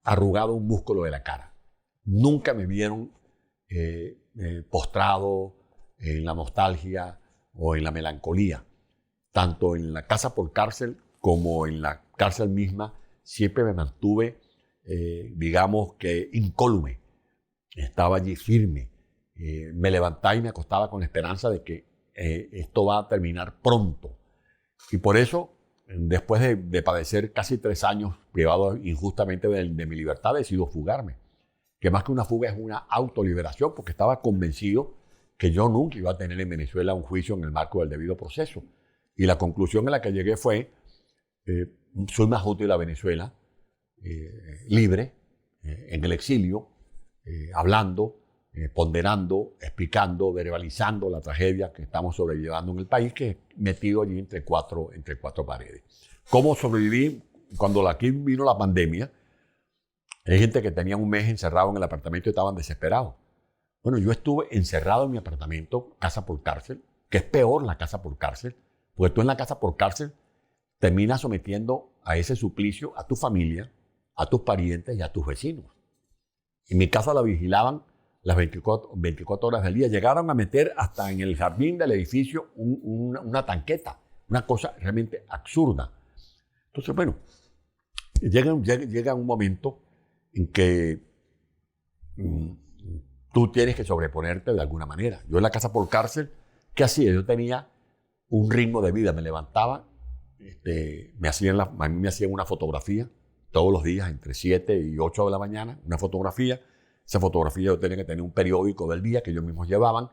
arrugado un músculo de la cara. Nunca me vieron postrado en la nostalgia o en la melancolía. Tanto en la casa por cárcel como en la cárcel misma, siempre me mantuve, digamos que incólume. Estaba allí firme. Me levantaba y me acostaba con la esperanza de que esto va a terminar pronto. Y por eso, después de padecer casi 3 años privado injustamente de mi libertad, decido fugarme. Que más que una fuga es una autoliberación, porque estaba convencido que yo nunca iba a tener en Venezuela un juicio en el marco del debido proceso. Y la conclusión a la que llegué fue, soy más útil a Venezuela, libre, en el exilio, hablando, ponderando, explicando, verbalizando la tragedia que estamos sobrellevando en el país, que es metido allí entre cuatro paredes. ¿Cómo sobreviví cuando aquí vino la pandemia? Hay gente que tenía un mes encerrado en el apartamento y estaban desesperados. Bueno, yo estuve encerrado en mi apartamento, casa por cárcel, que es peor la casa por cárcel, porque tú en la casa por cárcel terminas sometiendo a ese suplicio a tu familia, a tus parientes y a tus vecinos. En mi casa la vigilaban las 24 horas del día. Llegaron a meter hasta en el jardín del edificio una tanqueta, una cosa realmente absurda. Entonces, bueno, llega un momento en que tú tienes que sobreponerte de alguna manera. Yo en la casa por cárcel, ¿qué hacía? Yo tenía un ritmo de vida, me levantaba, a mí me hacían una fotografía todos los días entre 7 y 8 de la mañana, una fotografía. Esa fotografía yo tenía que tener un periódico del día que ellos mismos llevaban.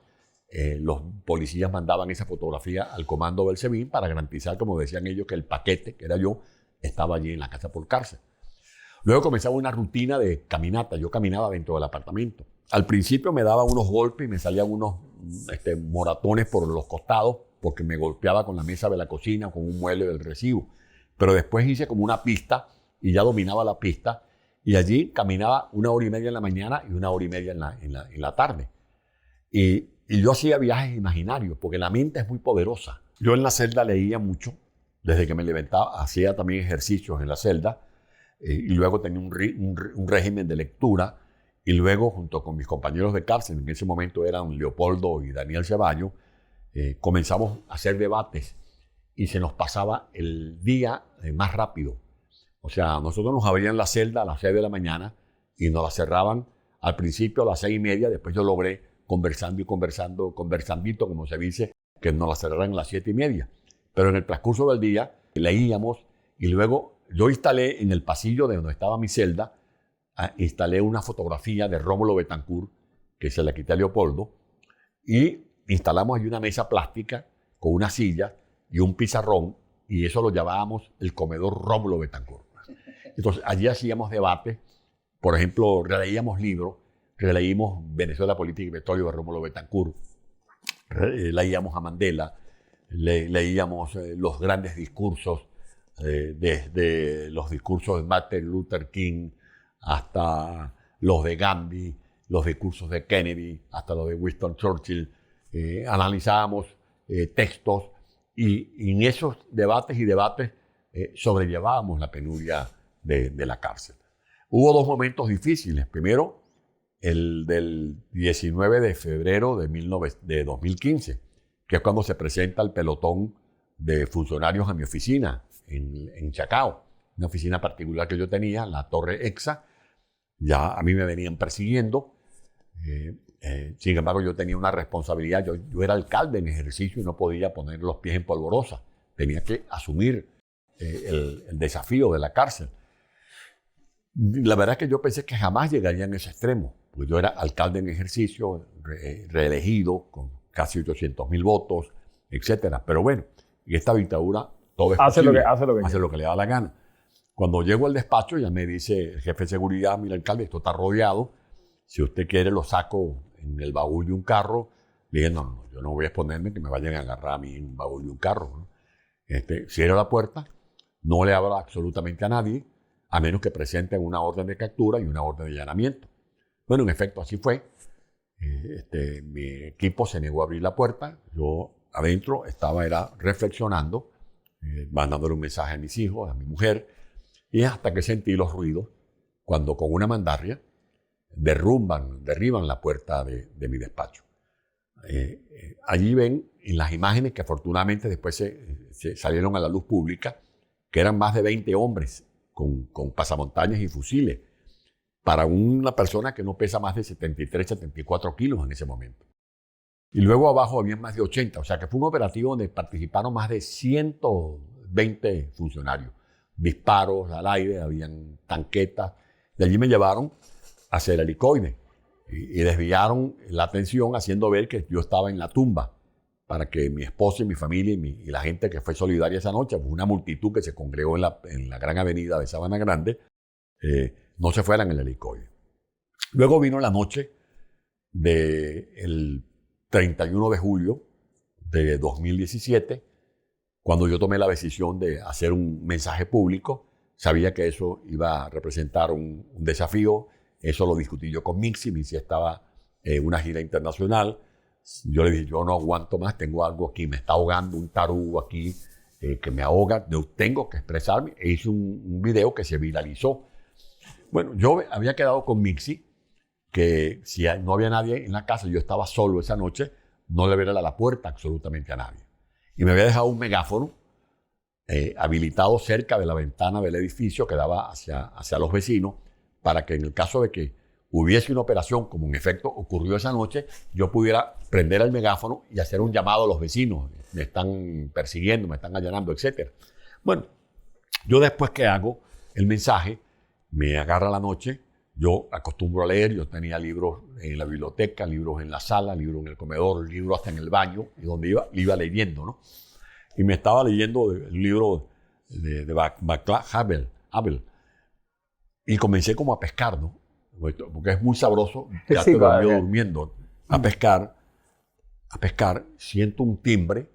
Los policías mandaban esa fotografía al comando del SEBIN para garantizar, como decían ellos, que el paquete, que era yo, estaba allí en la casa por cárcel. Luego comenzaba una rutina de caminata. Yo caminaba dentro del apartamento. Al principio me daba unos golpes y me salían unos moratones por los costados porque me golpeaba con la mesa de la cocina, con un mueble del recibo. Pero después hice como una pista y ya dominaba la pista y allí caminaba 1 hora y media en la mañana y 1 hora y media en la tarde. Y yo hacía viajes imaginarios porque la mente es muy poderosa. Yo en la celda leía mucho. Desde que me levantaba, hacía también ejercicios en la celda y luego tenía un régimen de lectura y luego junto con mis compañeros de cárcel, en ese momento eran Leopoldo y Daniel Ceballos, comenzamos a hacer debates y se nos pasaba el día más rápido. O sea, nosotros nos abrían la celda a las 6 de la mañana y nos la cerraban al principio a las 6:30, después yo logré conversandito, como se dice, que nos la cerraran a las 7:30. Pero en el transcurso del día leíamos y luego yo instalé en el pasillo de donde estaba mi celda, instalé una fotografía de Rómulo Betancourt, que se la quité a Leopoldo, y instalamos allí una mesa plástica con una silla y un pizarrón, y eso lo llamábamos el comedor Rómulo Betancourt. Entonces allí hacíamos debates, por ejemplo, releíamos libros, releímos Venezuela, Política y Petróleo de Rómulo Betancourt, leíamos a Mandela, leíamos los grandes discursos, desde los discursos de Martin Luther King hasta los de Gandhi, los discursos de Kennedy, hasta los de Winston Churchill. Analizábamos textos y en esos debates sobrellevábamos la penuria de la cárcel. Hubo 2 momentos difíciles. Primero, el del 19 de febrero de 2015, que es cuando se presenta el pelotón de funcionarios a mi oficina en Chacao, una oficina particular que yo tenía, la Torre Exa. Ya a mí me venían persiguiendo. Sin embargo, yo tenía una responsabilidad. Yo era alcalde en ejercicio y no podía poner los pies en polvorosa. Tenía que asumir el desafío de la cárcel. La verdad es que yo pensé que jamás llegaría en ese extremo, porque yo era alcalde en ejercicio, reelegido, con casi 800,000 votos, etc. Pero bueno, en esta dictadura todo es posible, hace lo que le da la gana. Cuando llego al despacho, ya me dice el jefe de seguridad: mira, alcalde, esto está rodeado, si usted quiere lo saco en el baúl de un carro. Le dije: no, yo no voy a exponerme que me vayan a agarrar a mí en un baúl de un carro, ¿no? Cierro la puerta, no le abro absolutamente a nadie, a menos que presenten una orden de captura y una orden de allanamiento. Bueno, en efecto, así fue. Mi equipo se negó a abrir la puerta. Yo adentro era reflexionando, mandándole un mensaje a mis hijos, a mi mujer, y hasta que sentí los ruidos, cuando con una mandarria derriban la puerta de mi despacho. Allí ven en las imágenes que afortunadamente después se salieron a la luz pública, que eran más de 20 hombres con pasamontañas y fusiles, para una persona que no pesa más de 73, 74 kilos en ese momento. Y luego abajo había más de 80, o sea que fue un operativo donde participaron más de 120 funcionarios. Disparos al aire, habían tanquetas. De allí me llevaron hacia el helicoide y desviaron la atención haciendo ver que yo estaba en la tumba, para que mi esposa y mi familia y la gente que fue solidaria esa noche, pues una multitud que se congregó en la gran avenida de Sabana Grande, no se fueran en el helicoide. Luego vino la noche del 31 de julio de 2017, cuando yo tomé la decisión de hacer un mensaje público. Sabía que eso iba a representar un desafío. Eso lo discutí yo con Mixi. Mixi estaba en una gira internacional. Yo le dije: yo no aguanto más, tengo algo aquí, me está ahogando un tarugo aquí que me ahoga, yo tengo que expresarme. E hice un video que se viralizó. Bueno, yo había quedado con Mixi que si no había nadie en la casa, yo estaba solo esa noche, no le abriera la puerta absolutamente a nadie. Y me había dejado un megáfono habilitado cerca de la ventana del edificio que daba hacia los vecinos, para que en el caso de que hubiese una operación, como en efecto ocurrió esa noche, yo pudiera prender el megáfono y hacer un llamado a los vecinos: me están persiguiendo, me están allanando, etc. Bueno, yo después que hago el mensaje, me agarra la noche. Yo acostumbro a leer, yo tenía libros en la biblioteca, libros en la sala, libros en el comedor, libros hasta en el baño, y donde iba leyendo, ¿no? Y me estaba leyendo el libro de Václav Havel, y comencé como a pescar, ¿no? Porque es muy sabroso, ya te dormí durmiendo, a pescar, siento un timbre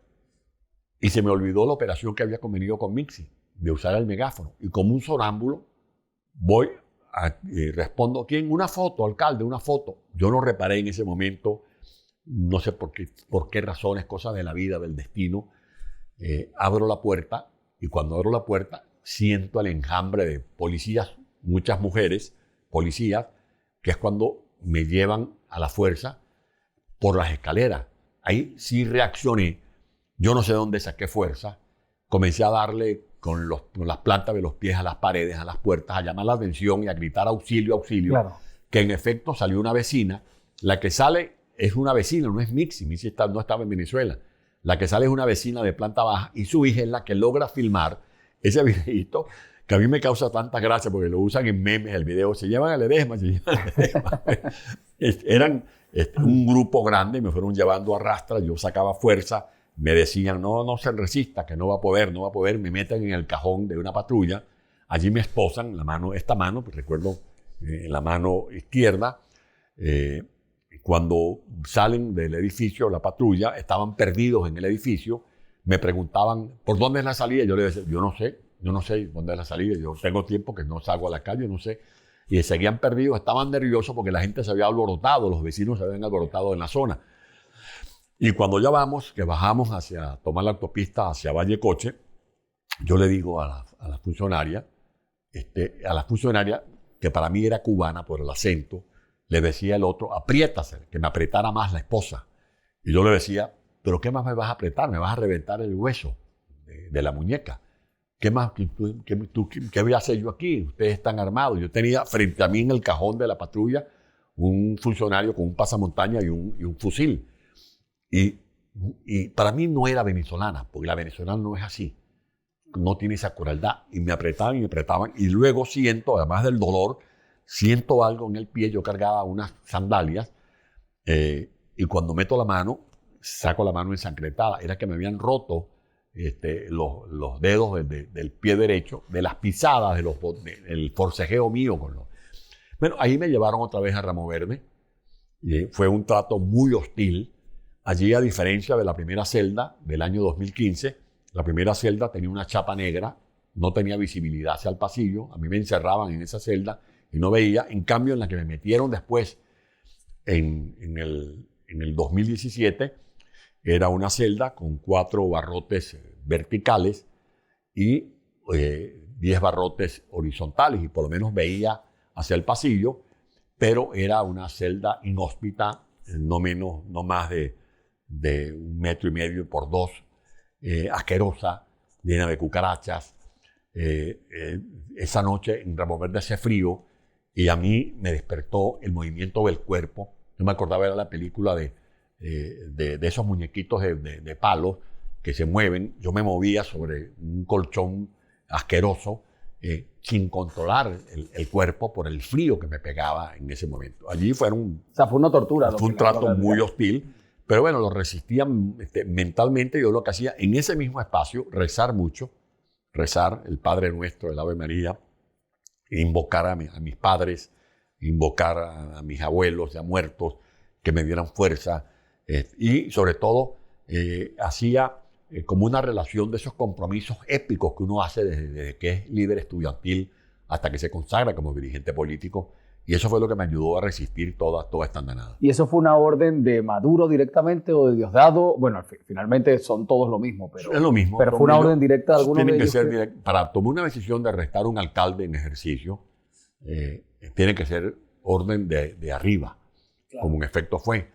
y se me olvidó la operación que había convenido con Mixi, de usar el megáfono. Y como un sonámbulo, voy y respondo: ¿quién? Una foto, alcalde, una foto. Yo no reparé en ese momento, no sé por qué razones, cosas de la vida, del destino. Abro la puerta, y cuando abro la puerta siento el enjambre de policías, muchas mujeres policías, que es cuando me llevan a la fuerza por las escaleras. Ahí sí reaccioné. Yo no sé dónde saqué fuerza. Comencé a darle con las plantas de los pies a las paredes, a las puertas, a llamar la atención y a gritar: auxilio, auxilio. Claro. Que en efecto salió una vecina. La que sale es una vecina, no es Mixi. Mixi no estaba en Venezuela. La que sale es una vecina de planta baja, y su hija es la que logra filmar ese videito, que a mí me causa tanta gracia porque lo usan en memes. El video: se llevan a Ledesma, se llevan a Ledesma. Eran un grupo grande, me fueron llevando a rastra, yo sacaba fuerza, me decían: no se resista, que no va a poder, me meten en el cajón de una patrulla, allí me esposan esta mano, pues recuerdo la mano izquierda. Cuando salen del edificio, la patrulla, estaban perdidos en el edificio, me preguntaban: ¿por dónde es la salida? Yo les decía: yo no sé dónde es la salida, yo tengo tiempo que no salgo a la calle, no sé. Y seguían perdidos, estaban nerviosos porque la gente se había alborotado, los vecinos se habían alborotado en la zona. Y cuando ya bajamos hacia tomar la autopista hacia Vallecoche, yo le digo a la funcionaria, que para mí era cubana por el acento, le decía el otro: apriétase, que me apretara más la esposa. Y yo le decía: ¿pero qué más me vas a apretar? Me vas a reventar el hueso de la muñeca. ¿Qué más? ¿Qué voy a hacer yo aquí? Ustedes están armados. Yo tenía frente a mí en el cajón de la patrulla un funcionario con un pasamontaña y un fusil. Y para mí no era venezolana, porque la venezolana no es así. No tiene esa crueldad. Y me apretaban y me apretaban. Y luego siento, además del dolor, siento algo en el pie. Yo cargaba unas sandalias y cuando meto la mano, saco la mano ensangrentada. Era que me habían roto los dedos del pie derecho, de las pisadas, del forcejeo mío. Bueno, ahí me llevaron otra vez a removerme. Fue un trato muy hostil. Allí, a diferencia de la primera celda del año 2015, la primera celda tenía una chapa negra, no tenía visibilidad hacia el pasillo. A mí me encerraban en esa celda y no veía. En cambio, en la que me metieron después, en el 2017, era una celda con 4 barrotes verticales y 10 barrotes horizontales, y por lo menos veía hacia el pasillo, pero era una celda inhóspita, no más de 1,5 metros por 2, asquerosa, llena de cucarachas. Esa noche, en remover de ese frío, y a mí me despertó el movimiento del cuerpo. Yo me acordaba de la película de esos muñequitos de palos que se mueven. Yo me movía sobre un colchón asqueroso, sin controlar el cuerpo por el frío que me pegaba en ese momento. Allí fue una tortura. Fue un trato muy hostil, pero bueno, lo resistía mentalmente. Yo lo que hacía en ese mismo espacio, rezar mucho, rezar el Padre Nuestro, el Ave María, invocar a mis padres, invocar a mis abuelos ya muertos, que me dieran fuerza, y sobre todo hacía como una relación de esos compromisos épicos que uno hace desde que es líder estudiantil hasta que se consagra como dirigente político. Y eso fue lo que me ayudó a resistir toda esta andanada. ¿Y eso fue una orden de Maduro directamente o de Diosdado? Bueno, finalmente son todos lo mismo, pero... Es lo mismo. Pero fue una orden directa de alguno de ellos. Para tomar una decisión de arrestar a un alcalde en ejercicio, tiene que ser orden de arriba, claro, como en efecto fue.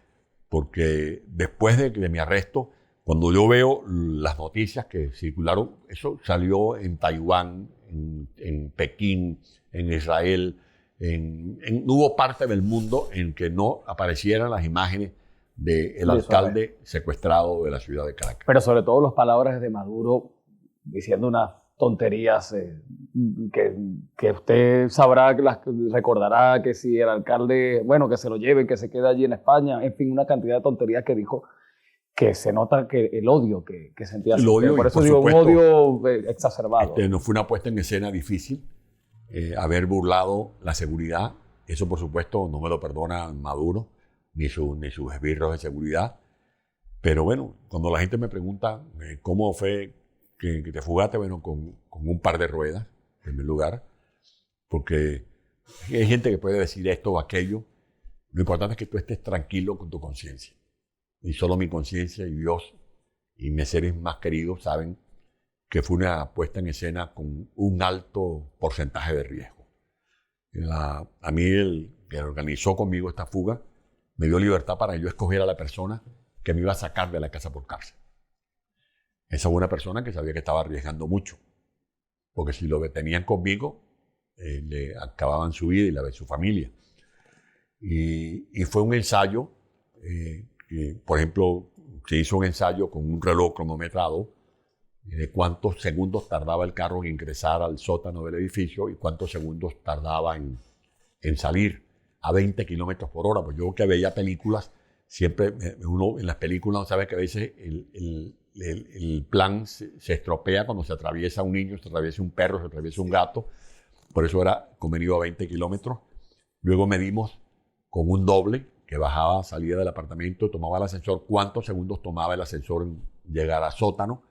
Porque después de mi arresto, cuando yo veo las noticias que circularon, eso salió en Taiwán, en Pekín, en Israel. No hubo parte del mundo en que no aparecieran las imágenes del alcalde secuestrado de la ciudad de Caracas. Pero sobre todo las palabras de Maduro diciendo unas tonterías que usted sabrá, recordará que si el alcalde, bueno, que se lo lleven, que se quede allí en España, en fin, una cantidad de tonterías que dijo, que se nota que el odio que sentía. El odio, por eso digo, supuesto, un odio exacerbado. No fue una puesta en escena difícil. Haber burlado la seguridad, eso por supuesto no me lo perdona Maduro ni sus esbirros de seguridad. Pero bueno, cuando la gente me pregunta cómo fue que te fugaste, bueno, con un par de ruedas, en primer lugar, porque hay gente que puede decir esto o aquello. Lo importante es que tú estés tranquilo con tu conciencia. Y solo mi conciencia y Dios y mis seres más queridos saben que fue una puesta en escena con un alto porcentaje de riesgo. A mí, el que organizó conmigo esta fuga, me dio libertad para yo escoger a la persona que me iba a sacar de la casa por cárcel. Esa fue una persona que sabía que estaba arriesgando mucho, porque si lo tenían conmigo, le acababan su vida y la de su familia. Y fue un ensayo, por ejemplo, se hizo un ensayo con un reloj cronometrado, de cuántos segundos tardaba el carro en ingresar al sótano del edificio y cuántos segundos tardaba en salir a 20 kilómetros por hora. Pues yo que veía películas, siempre uno en las películas no sabe que a veces el plan se estropea cuando se atraviesa un niño, se atraviesa un perro, se atraviesa un gato. Por eso era convenido a 20 kilómetros. Luego medimos con un doble que bajaba, salía del apartamento, tomaba el ascensor, cuántos segundos tomaba el ascensor en llegar al sótano.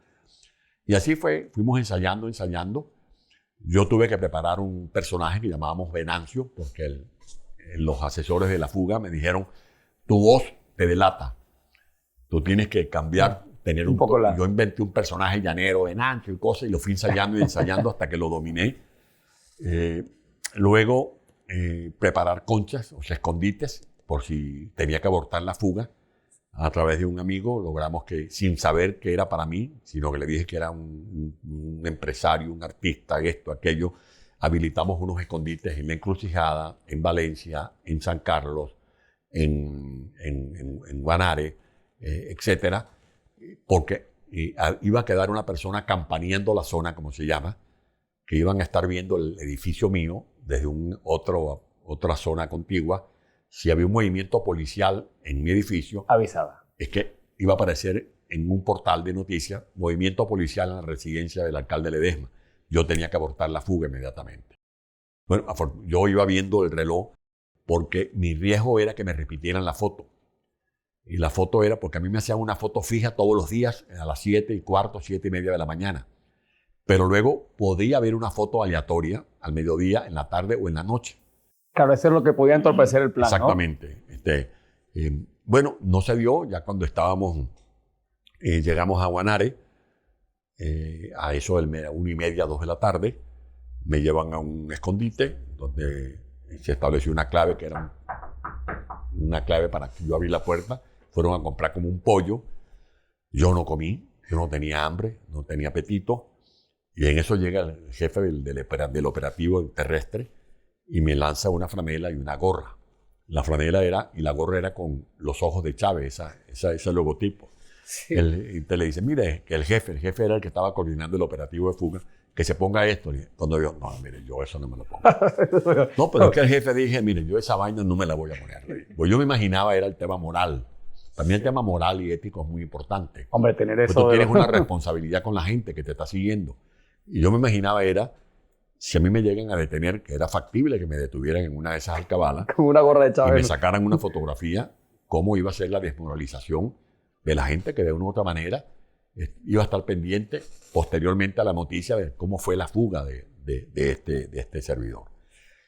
Y así fuimos ensayando. Yo tuve que preparar un personaje que llamábamos Venancio, porque los asesores de la fuga me dijeron, tu voz te delata, tú tienes que cambiar, tener un poco. Yo inventé un personaje llanero, Venancio y cosas, y lo fui ensayando hasta que lo dominé. Luego, preparar conchas, o sea, escondites, por si tenía que abortar la fuga. A través de un amigo logramos que, sin saber que era para mí, sino que le dije que era un empresario, un artista, esto, aquello, habilitamos unos escondites en La Encrucijada, en Valencia, en San Carlos, en Guanare, etcétera, porque iba a quedar una persona campaneando la zona, como se llama, que iban a estar viendo el edificio mío desde otra zona contigua. Si había un movimiento policial en mi edificio, avisada. Es que iba a aparecer en un portal de noticias movimiento policial en la residencia del alcalde Ledesma. Yo tenía que abortar la fuga inmediatamente. Bueno, yo iba viendo el reloj porque mi riesgo era que me repitieran la foto. Y la foto era porque a mí me hacían una foto fija todos los días a las 7:15, 7:30 de la mañana. Pero luego podía haber una foto aleatoria al mediodía, en la tarde o en la noche. Claro, eso es lo que podía entorpecer el plan, exactamente, ¿no? Bueno, no se dio. Ya cuando llegamos a Guanare, a eso del 1:30, 2 de la tarde, me llevan a un escondite donde se estableció una clave que era una clave para que yo abrí la puerta. Fueron a comprar como un pollo. Yo no comí, yo no tenía hambre, no tenía apetito. Y en eso llega el jefe del operativo terrestre y me lanza una franela y una gorra. La franela y la gorra era con los ojos de Chávez, ese logotipo. Sí. Y te le dice, mire, que el jefe era el que estaba coordinando el operativo de fuga, que se ponga esto. Cuando yo, no, mire, yo eso no me lo pongo. No, pero es que el jefe dije, mire, yo esa vaina no me la voy a poner. Pues yo me imaginaba era el tema moral. También el tema moral y ético es muy importante. Hombre, tener eso. Tú tienes una responsabilidad con la gente que te está siguiendo. Y yo me imaginaba era, si a mí me llegan a detener, que era factible que me detuvieran en una de esas alcabalas. Con una gorra de Chávez. Y me sacaran una fotografía, cómo iba a ser la desmoralización de la gente que de una u otra manera iba a estar pendiente posteriormente a la noticia de cómo fue la fuga de este servidor.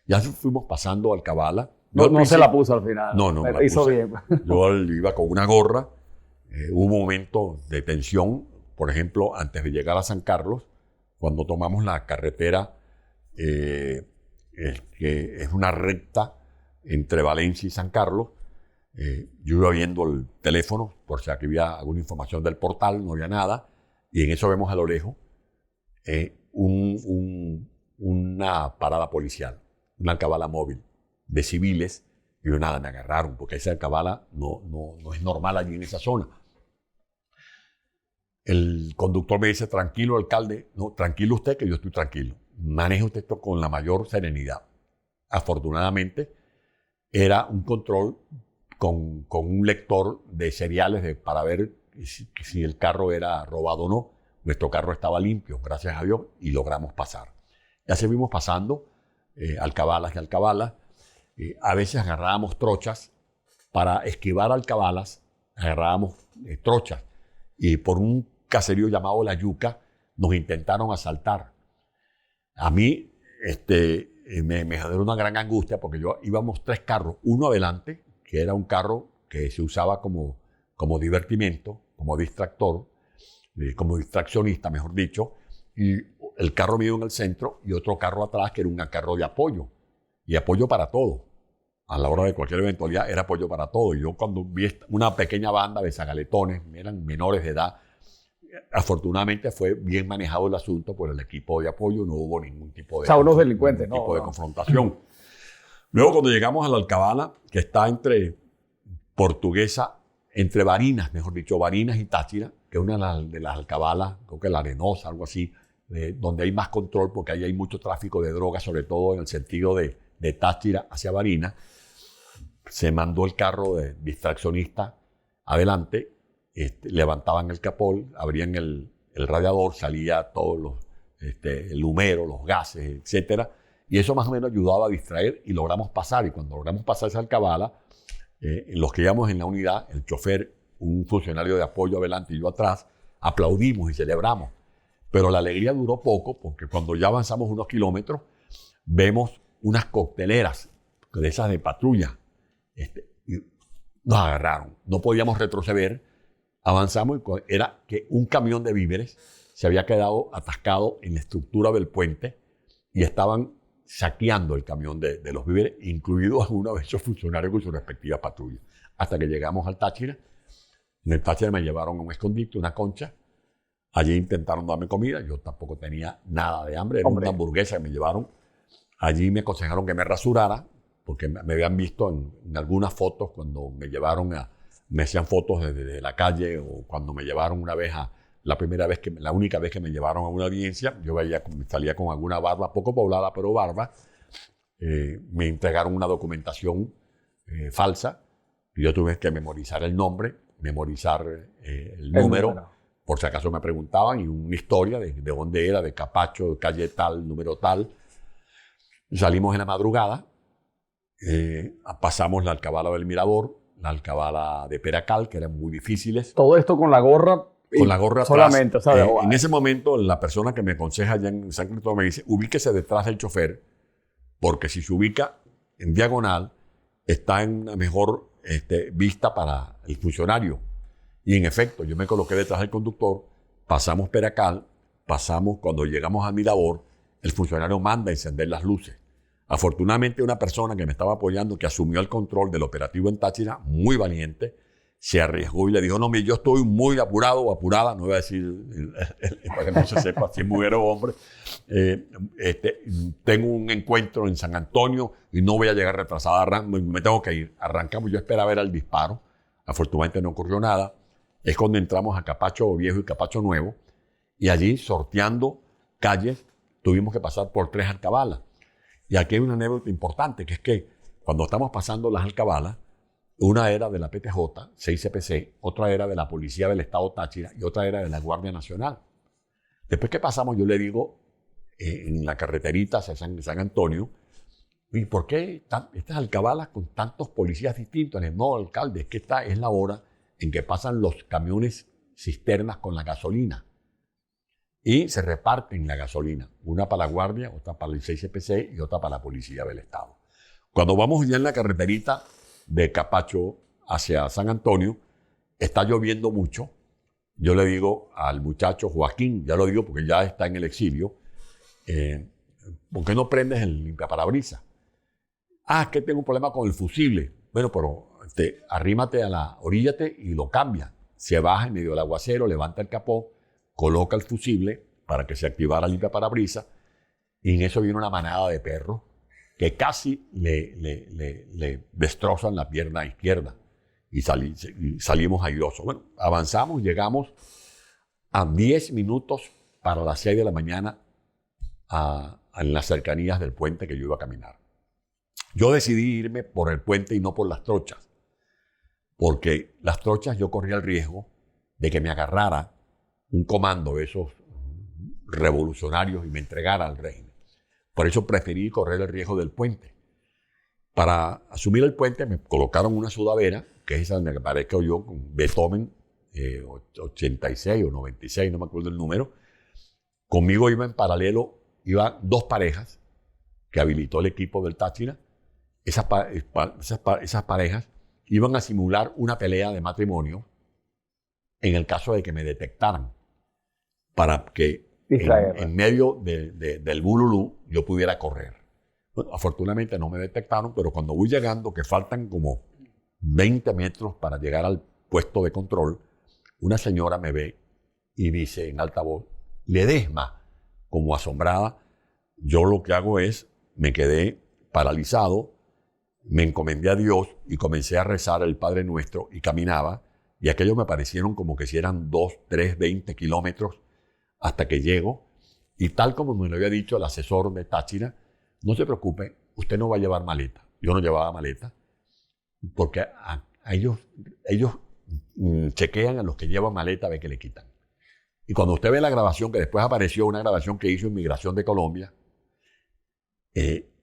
Ya fuimos pasando Alcabala. No se la puso al final. No me la hizo puse. Bien. Yo iba con una gorra. Hubo un momento de tensión, por ejemplo, antes de llegar a San Carlos, cuando tomamos la carretera, que es una recta entre Valencia y San Carlos. Yo iba viendo el teléfono por si aquí había alguna información del portal, no había nada, y en eso vemos a lo lejos una parada policial, una alcabala móvil de civiles, y yo nada, me agarraron, porque esa alcabala no es normal allí en esa zona. El conductor me dice, tranquilo, alcalde, no, tranquilo usted, que yo estoy tranquilo, maneje usted esto con la mayor serenidad. Afortunadamente, era un control con un lector de seriales para ver si el carro era robado o no. Nuestro carro estaba limpio, gracias a Dios, y logramos pasar. Ya seguimos pasando alcabalas y alcabalas. A veces agarrábamos trochas para esquivar alcabalas, agarrábamos trochas. Y por un caserío llamado La Yuca nos intentaron asaltar. A mí me generó una gran angustia porque íbamos 3 carros, uno adelante, que era un carro que se usaba como divertimento, como distractor, como distraccionista, mejor dicho, y el carro mío en el centro y otro carro atrás que era un carro de apoyo, y apoyo para todo. A la hora de cualquier eventualidad era apoyo para todo. Y yo cuando vi una pequeña banda de zagaletones, eran menores de edad, afortunadamente fue bien manejado el asunto por el equipo de apoyo, no hubo ningún tipo de, o sea, unos delincuentes, tipo de confrontación. Luego, cuando llegamos a la alcabala, que está entre Barinas, mejor dicho, Barinas y Táchira, que es una de las alcabalas, creo que la Arenosa, algo así, donde hay más control, porque ahí hay mucho tráfico de drogas, sobre todo en el sentido de Táchira hacia Barinas. Se mandó el carro de distraccionista adelante, levantaban el capó, abrían el radiador, salía todo el humero, los gases, etcétera. Y eso más o menos ayudaba a distraer y logramos pasar. Y cuando logramos pasar esa alcabala, los que íbamos en la unidad, el chofer, un funcionario de apoyo adelante y yo atrás, aplaudimos y celebramos. Pero la alegría duró poco porque cuando ya avanzamos unos kilómetros, vemos unas cocteleras de esas de patrulla. Y nos agarraron. No podíamos retroceder. Avanzamos y era que un camión de víveres se había quedado atascado en la estructura del puente y estaban saqueando el camión de los víveres, incluidos algunos de esos funcionarios con sus respectivas patrullas. Hasta que llegamos al Táchira. En el Táchira me llevaron a un escondite, una concha. Allí intentaron darme comida. Yo tampoco tenía nada de hambre. Era una hamburguesa que me llevaron. Allí me aconsejaron que me rasurara porque me habían visto en algunas fotos cuando me llevaron me hacían fotos desde la calle, o cuando me llevaron una vez la única vez que me llevaron a una audiencia, yo salía con alguna barba, poco poblada, pero barba. Me entregaron una documentación falsa, y yo tuve que memorizar el nombre, memorizar el número, por si acaso me preguntaban, y una historia de dónde era, de Capacho, de calle tal, número tal. Salimos en la madrugada, pasamos la alcabala del Mirador, la alcabala de Peracal, que eran muy difíciles. Todo esto con la gorra. Con la gorra solamente, atrás. ¿sabes? En ese momento, la persona que me aconseja allá en San Cristóbal me dice, ubíquese detrás del chofer, porque si se ubica en diagonal, está en una mejor vista para el funcionario. Y en efecto, yo me coloqué detrás del conductor, pasamos Peracal, cuando llegamos a Mirador, el funcionario manda a encender las luces. Afortunadamente, una persona que me estaba apoyando, que asumió el control del operativo en Táchira, muy valiente, se arriesgó y le dijo, no, mire, yo estoy muy apurado o apurada, no voy a decir, para que no se sepa si es mujer o hombre, tengo un encuentro en San Antonio y no voy a llegar retrasada, me tengo que ir. Arrancamos, yo esperaba ver el disparo, afortunadamente no ocurrió nada. Es cuando entramos a Capacho Viejo y Capacho Nuevo, y allí, sorteando calles, tuvimos que pasar por 3 alcabalas. Y aquí hay una anécdota importante, que es que cuando estamos pasando las alcabalas, una era de la PTJ, 6CPC, otra era de la Policía del Estado Táchira y otra era de la Guardia Nacional. Después que pasamos, yo le digo, en la carreterita hacia San Antonio, ¿y por qué estas alcabalas con tantos policías distintos? No, alcalde, es que esta es la hora en que pasan los camiones cisternas con la gasolina y se reparten la gasolina, una para la Guardia, otra para el 6CPC y otra para la Policía del Estado. Cuando vamos ya en la carreterita de Capacho hacia San Antonio, está lloviendo mucho. Yo le digo al muchacho Joaquín, ya lo digo porque ya está en el exilio, ¿por qué no prendes el limpiaparabrisas? Es que tengo un problema con el fusible. Bueno, pero arrímate oríllate y lo cambia. Se baja en medio del aguacero, levanta el capó, coloca el fusible para que se activara el limpiaparabrisas, y en eso viene una manada de perros que casi le destrozan la pierna izquierda, y salimos airosos. Bueno, avanzamos, llegamos a 10 minutos para las 6 de la mañana en las cercanías del puente que yo iba a caminar. Yo decidí irme por el puente y no por las trochas, porque las trochas yo corría el riesgo de que me agarrara un comando de esos revolucionarios y me entregara al régimen. Por eso preferí correr el riesgo del puente. Para asumir el puente me colocaron una sudadera, que es esa donde me parezco yo, con Beethoven 86 o 96, no me acuerdo el número. Conmigo iba en paralelo, iban 2 parejas que habilitó el equipo del Táchira. Esas parejas iban a simular una pelea de matrimonio en el caso de que me detectaran, para que en medio del bululú yo pudiera correr. Bueno, afortunadamente no me detectaron, pero cuando voy llegando, que faltan como 20 metros para llegar al puesto de control, una señora me ve y dice en alta voz, Ledesma, como asombrada. Yo lo que hago es, me quedé paralizado, me encomendé a Dios y comencé a rezar el Padre Nuestro y caminaba, y aquello me parecieron como que si eran 2, 3, 20 kilómetros hasta que llego, y tal como me lo había dicho el asesor de Táchira, no se preocupe, usted no va a llevar maleta. Yo no llevaba maleta, porque a ellos chequean a los que llevan maleta a ver qué le quitan. Y cuando usted ve la grabación, que después apareció una grabación que hizo Inmigración de Colombia,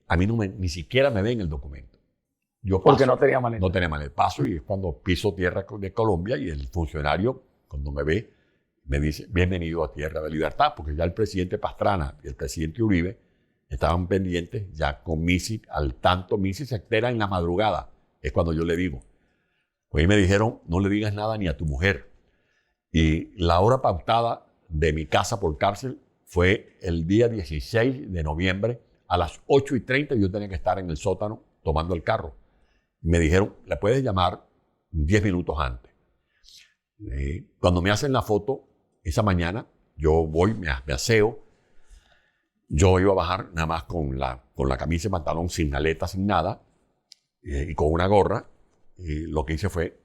a mí ni siquiera me ven el documento. Yo paso, porque no tenía maleta. No tenía maleta. Paso y es cuando piso tierra de Colombia y el funcionario, cuando me ve, me dice, bienvenido a Tierra de Libertad, porque ya el presidente Pastrana y el presidente Uribe estaban pendientes ya con Misi, al tanto. Misi se entera en la madrugada, es cuando yo le digo. Pues ahí me dijeron, no le digas nada ni a tu mujer. Y la hora pautada de mi casa por cárcel fue el día 16 de noviembre a las 8:30. Yo tenía que estar en el sótano tomando el carro. Y me dijeron, la puedes llamar 10 minutos antes. Cuando me hacen la foto, esa mañana, yo voy, me aseo. Yo iba a bajar nada más con la camisa y pantalón, sin maleta, sin nada. y con una gorra. Y lo que hice fue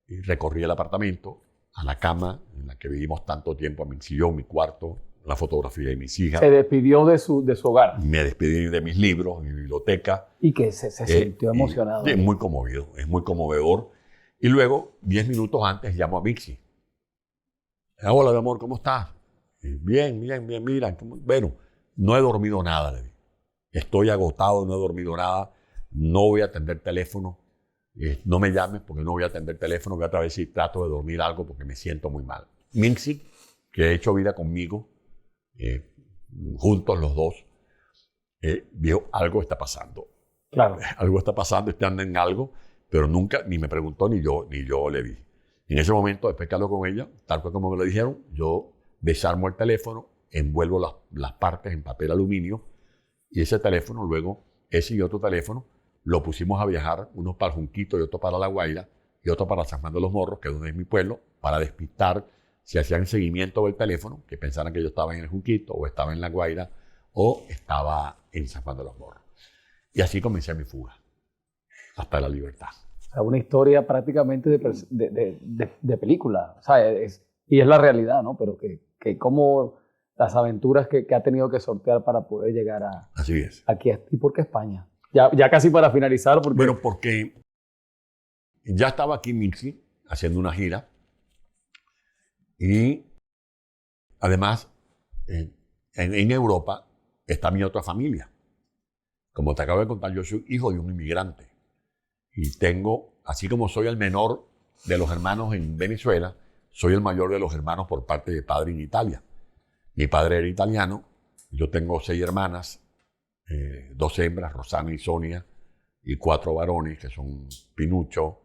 recorrí el apartamento a la cama en la que vivimos tanto tiempo, a mi sillón, mi cuarto, la fotografía de mis hijas. Se despidió de su hogar. Me despedí de mis libros, mi biblioteca. Y que se sintió emocionado. Es muy conmovido, es muy conmovedor. Y luego, 10 minutos antes, llamo a Mixi. Hola, mi amor, ¿cómo estás? Bien, mira. Bueno, no he dormido nada, le dije. Estoy agotado, no he dormido nada. No voy a atender teléfono. No me llames porque no voy a atender teléfono. Voy a ver si trato de dormir algo porque me siento muy mal. Mixi, que ha hecho vida conmigo, juntos los dos, vio algo está pasando. Claro. Algo está pasando, está andando en algo, pero nunca ni me preguntó ni yo le vi. En ese momento, después que hablo con ella, tal cual como me lo dijeron, yo desarmo el teléfono, envuelvo las partes en papel aluminio y ese teléfono luego, ese y otro teléfono, lo pusimos a viajar, uno para Junquito y otro para La Guaira y otro para San Juan de los Morros, que es donde es mi pueblo, para despistar si hacían seguimiento del teléfono, que pensaran que yo estaba en el Junquito o estaba en La Guaira o estaba en San Juan de los Morros. Y así comencé mi fuga hasta la libertad. O sea, una historia prácticamente de película. O sea, y es la realidad, ¿no? Pero que como las aventuras que ha tenido que sortear para poder llegar a... Así es. Aquí. ¿Y por qué España? Ya casi para finalizar. Bueno, porque ya estaba aquí Mixi haciendo una gira y además en Europa está mi otra familia. Como te acabo de contar, yo soy hijo de un inmigrante y tengo, así como soy el menor de los hermanos en Venezuela, soy el mayor de los hermanos por parte de padre en Italia. Mi padre era italiano, yo tengo 6 hermanas, 2 hembras, Rosana y Sonia, y 4 varones, que son Pinuccio,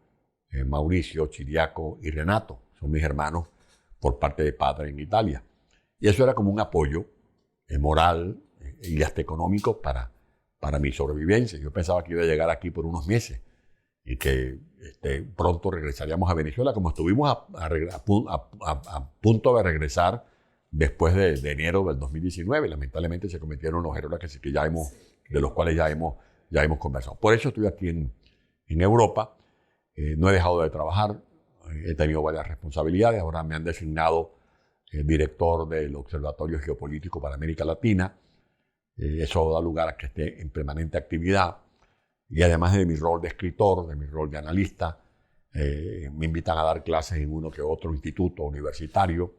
Mauricio, Chiriaco y Renato. Son mis hermanos por parte de padre en Italia. Y eso era como un apoyo moral y hasta económico para mi sobrevivencia. Yo pensaba que iba a llegar aquí por unos meses y que pronto regresaríamos a Venezuela, como estuvimos a punto de regresar después de enero del 2019. Lamentablemente se cometieron los errores de los cuales ya hemos conversado. Por eso estoy aquí en Europa. No he dejado de trabajar. He tenido varias responsabilidades. Ahora me han designado director del Observatorio Geopolítico para América Latina. Eso da lugar a que esté en permanente actividad. Y además de mi rol de escritor, de mi rol de analista, me invitan a dar clases en uno que otro instituto universitario.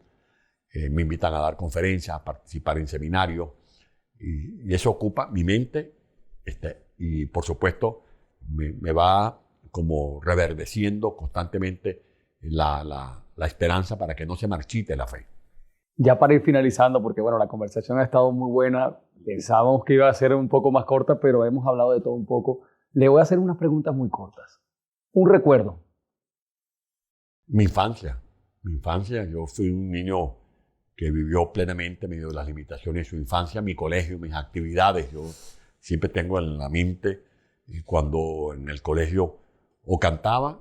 Me invitan a dar conferencias, a participar en seminarios. Y eso ocupa mi mente. Y por supuesto me va como reverdeciendo constantemente la esperanza para que no se marchite la fe. Ya para ir finalizando, porque bueno, la conversación ha estado muy buena. Pensábamos que iba a ser un poco más corta, pero hemos hablado de todo un poco. Le voy a hacer unas preguntas muy cortas. Un recuerdo. Mi infancia. Yo fui un niño que vivió plenamente medio de las limitaciones de su infancia, mi colegio, mis actividades. Yo siempre tengo en la mente cuando en el colegio o cantaba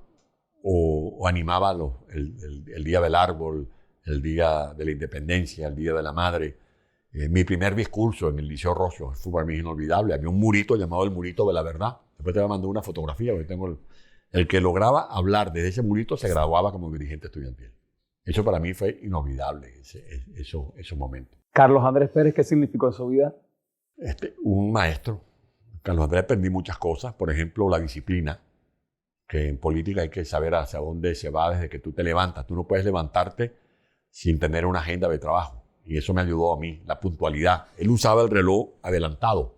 o animaba el Día del Árbol, el Día de la Independencia, el Día de la Madre. Mi primer discurso en el Liceo Rosio fue para mí inolvidable. Había un murito llamado el Murito de la Verdad. Después te voy a mandar una fotografía, porque tengo el que lograba hablar desde ese murito se graduaba como dirigente estudiantil. Eso para mí fue inolvidable, esos momentos. Carlos Andrés Pérez, ¿qué significó en su vida? Un maestro. Carlos Andrés aprendí muchas cosas, por ejemplo, la disciplina, que en política hay que saber hacia dónde se va desde que tú te levantas. Tú no puedes levantarte sin tener una agenda de trabajo. Y eso me ayudó a mí, la puntualidad. Él usaba el reloj adelantado,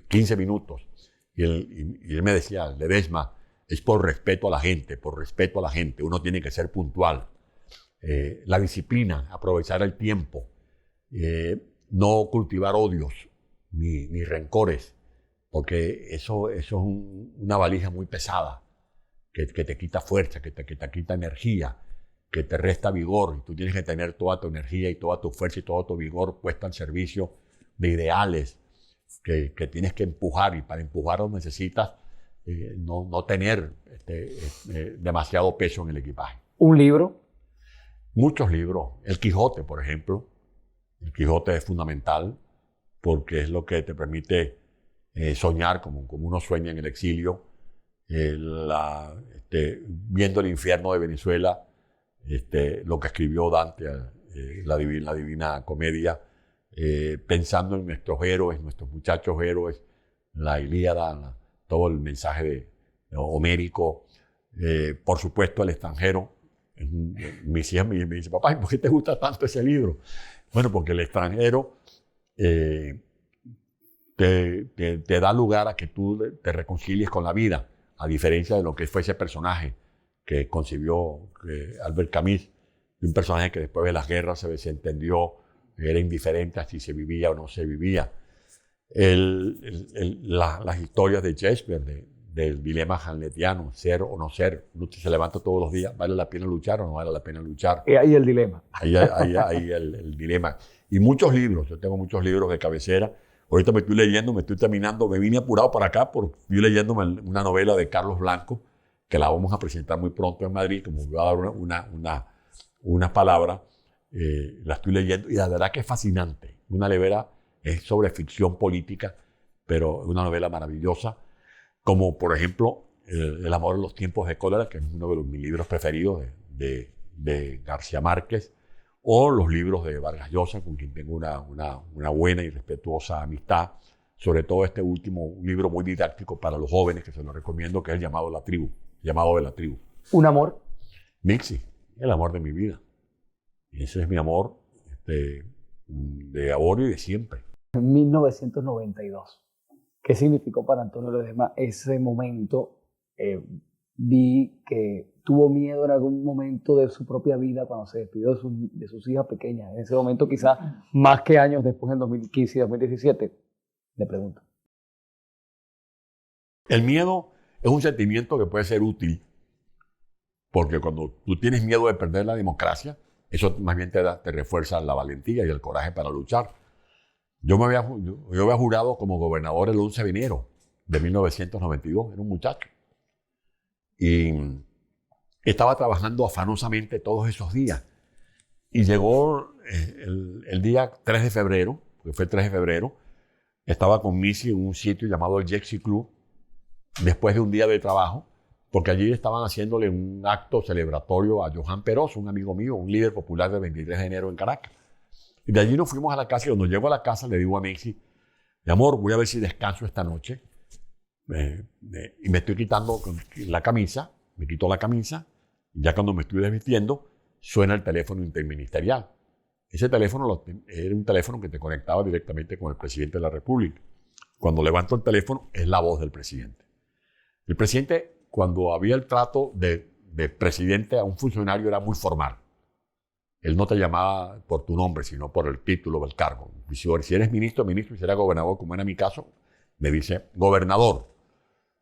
15 minutos. Y él me decía, Ledesma, es por respeto a la gente, Uno tiene que ser puntual. La disciplina, aprovechar el tiempo, no cultivar odios ni rencores, porque eso es una valija muy pesada, que te quita fuerza, que te quita energía, que te resta vigor. Y tú tienes que tener toda tu energía y toda tu fuerza y todo tu vigor puesta al servicio de ideales que tienes que empujar, y para empujarlos necesitas no tener demasiado peso en el equipaje. ¿Un libro? Muchos libros. El Quijote, por ejemplo. El Quijote es fundamental porque es lo que te permite soñar como uno sueña en el exilio, viendo el infierno de Venezuela, lo que escribió Dante, la Divina Comedia, pensando en nuestros héroes, nuestros muchachos héroes, la Ilíada, todo el mensaje homérico, por supuesto el extranjero. Mis hijas me dicen, papá, ¿por qué te gusta tanto ese libro? Bueno, porque el extranjero te da lugar a que tú te reconcilies con la vida, a diferencia de lo que fue ese personaje que concibió Albert Camus, un personaje que después de las guerras se desentendió, era indiferente a si se vivía o no se vivía. Las historias de Shakespeare, del dilema hamletiano, ser o no ser, uno se levanta todos los días, ¿vale la pena luchar o no vale la pena luchar? Y ahí el dilema. Ahí el dilema. Y muchos libros, yo tengo muchos libros de cabecera. Ahorita me estoy leyendo, me estoy terminando, me vine apurado para acá porque estoy leyéndome una novela de Carlos Blanco, que la vamos a presentar muy pronto en Madrid, como voy a dar una palabra, la estoy leyendo y la verdad que es fascinante. Una novela es sobre ficción política, pero es una novela maravillosa, como por ejemplo El amor en los tiempos de cólera, que es uno de mis libros preferidos de García Márquez, o los libros de Vargas Llosa, con quien tengo una buena y respetuosa amistad, sobre todo este último, un libro muy didáctico para los jóvenes, que se lo recomiendo, que es El llamado de la tribu. ¿Un amor? Mixi, el amor de mi vida. Y ese es mi amor de ahora y de siempre. En 1992, ¿qué significó para Antonio Ledesma ese momento? Vi que tuvo miedo en algún momento de su propia vida cuando se despidió de sus hijas pequeñas. En ese momento, quizás más que años después, en 2015 y 2017, le pregunto. El miedo es un sentimiento que puede ser útil, porque cuando tú tienes miedo de perder la democracia, eso más bien te refuerza la valentía y el coraje para luchar. Yo había jurado como gobernador el 11 de enero de 1992, era un muchacho. Y estaba trabajando afanosamente todos esos días. Y llegó el día 3 de febrero, que fue el 3 de febrero, estaba con Missy en un sitio llamado el Jexy Club, después de un día de trabajo, porque allí estaban haciéndole un acto celebratorio a Johan Peroso, un amigo mío, un líder popular del 23 de enero en Caracas. Y de allí nos fuimos a la casa y cuando llego a la casa le digo a Missy, mi amor, voy a ver si descanso esta noche. Y me estoy quitando la camisa, me quito la camisa, y ya cuando me estoy desvistiendo, suena el teléfono interministerial. Ese teléfono era un teléfono que te conectaba directamente con el presidente de la República. Cuando levanto el teléfono, es la voz del presidente. El presidente, cuando había el trato de presidente a un funcionario, era muy formal. Él no te llamaba por tu nombre, sino por el título del cargo. Si eres ministro, y si eres gobernador, como era mi caso, me dice, gobernador,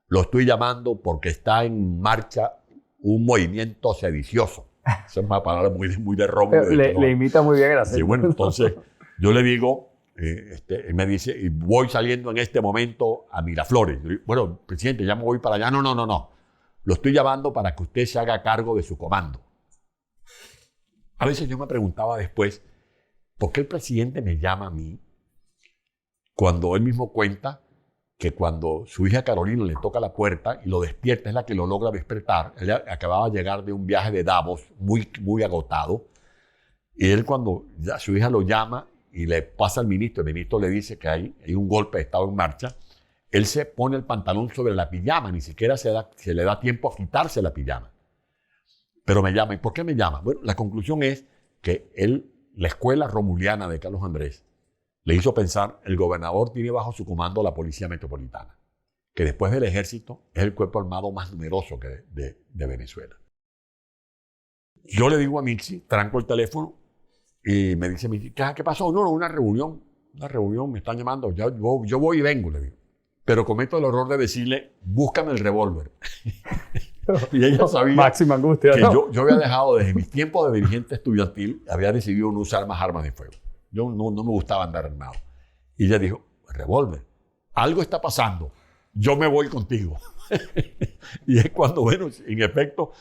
lo estoy llamando porque está en marcha un movimiento sedicioso. Esa es una palabra muy de Rómulo. Le imita muy bien el acento. Sí, bueno, entonces yo le digo, él me dice, y voy saliendo en este momento a Miraflores. Yo digo, bueno, presidente, ya me voy para allá. No. Lo estoy llamando para que usted se haga cargo de su comando. A veces yo me preguntaba después, ¿por qué el presidente me llama a mí cuando él mismo cuenta que cuando su hija Carolina le toca la puerta y lo despierta, es la que lo logra despertar? Él acababa de llegar de un viaje de Davos muy agotado, y él cuando su hija lo llama y le pasa al ministro, el ministro le dice que hay un golpe de estado en marcha, él se pone el pantalón sobre la pijama, ni siquiera se le da tiempo a quitarse la pijama. Pero me llama. ¿Y por qué me llama? Bueno, la conclusión es que la escuela romuliana de Carlos Andrés le hizo pensar, el gobernador tiene bajo su comando la Policía Metropolitana, que después del Ejército es el cuerpo armado más numeroso de Venezuela. Yo le digo a Mixi, tranco el teléfono y me dice, ¿qué pasó? No, una reunión, me están llamando, yo voy y vengo, le digo. Pero cometo el error de decirle, búscame el revólver. Y ella sabía máxima angustia, que ¿no? yo había dejado desde mis tiempos de dirigente estudiantil, había decidido no usar más armas de fuego. Yo no me gustaba andar armado. Y ella dijo, revólver, algo está pasando, yo me voy contigo. Y es cuando, bueno, en efecto,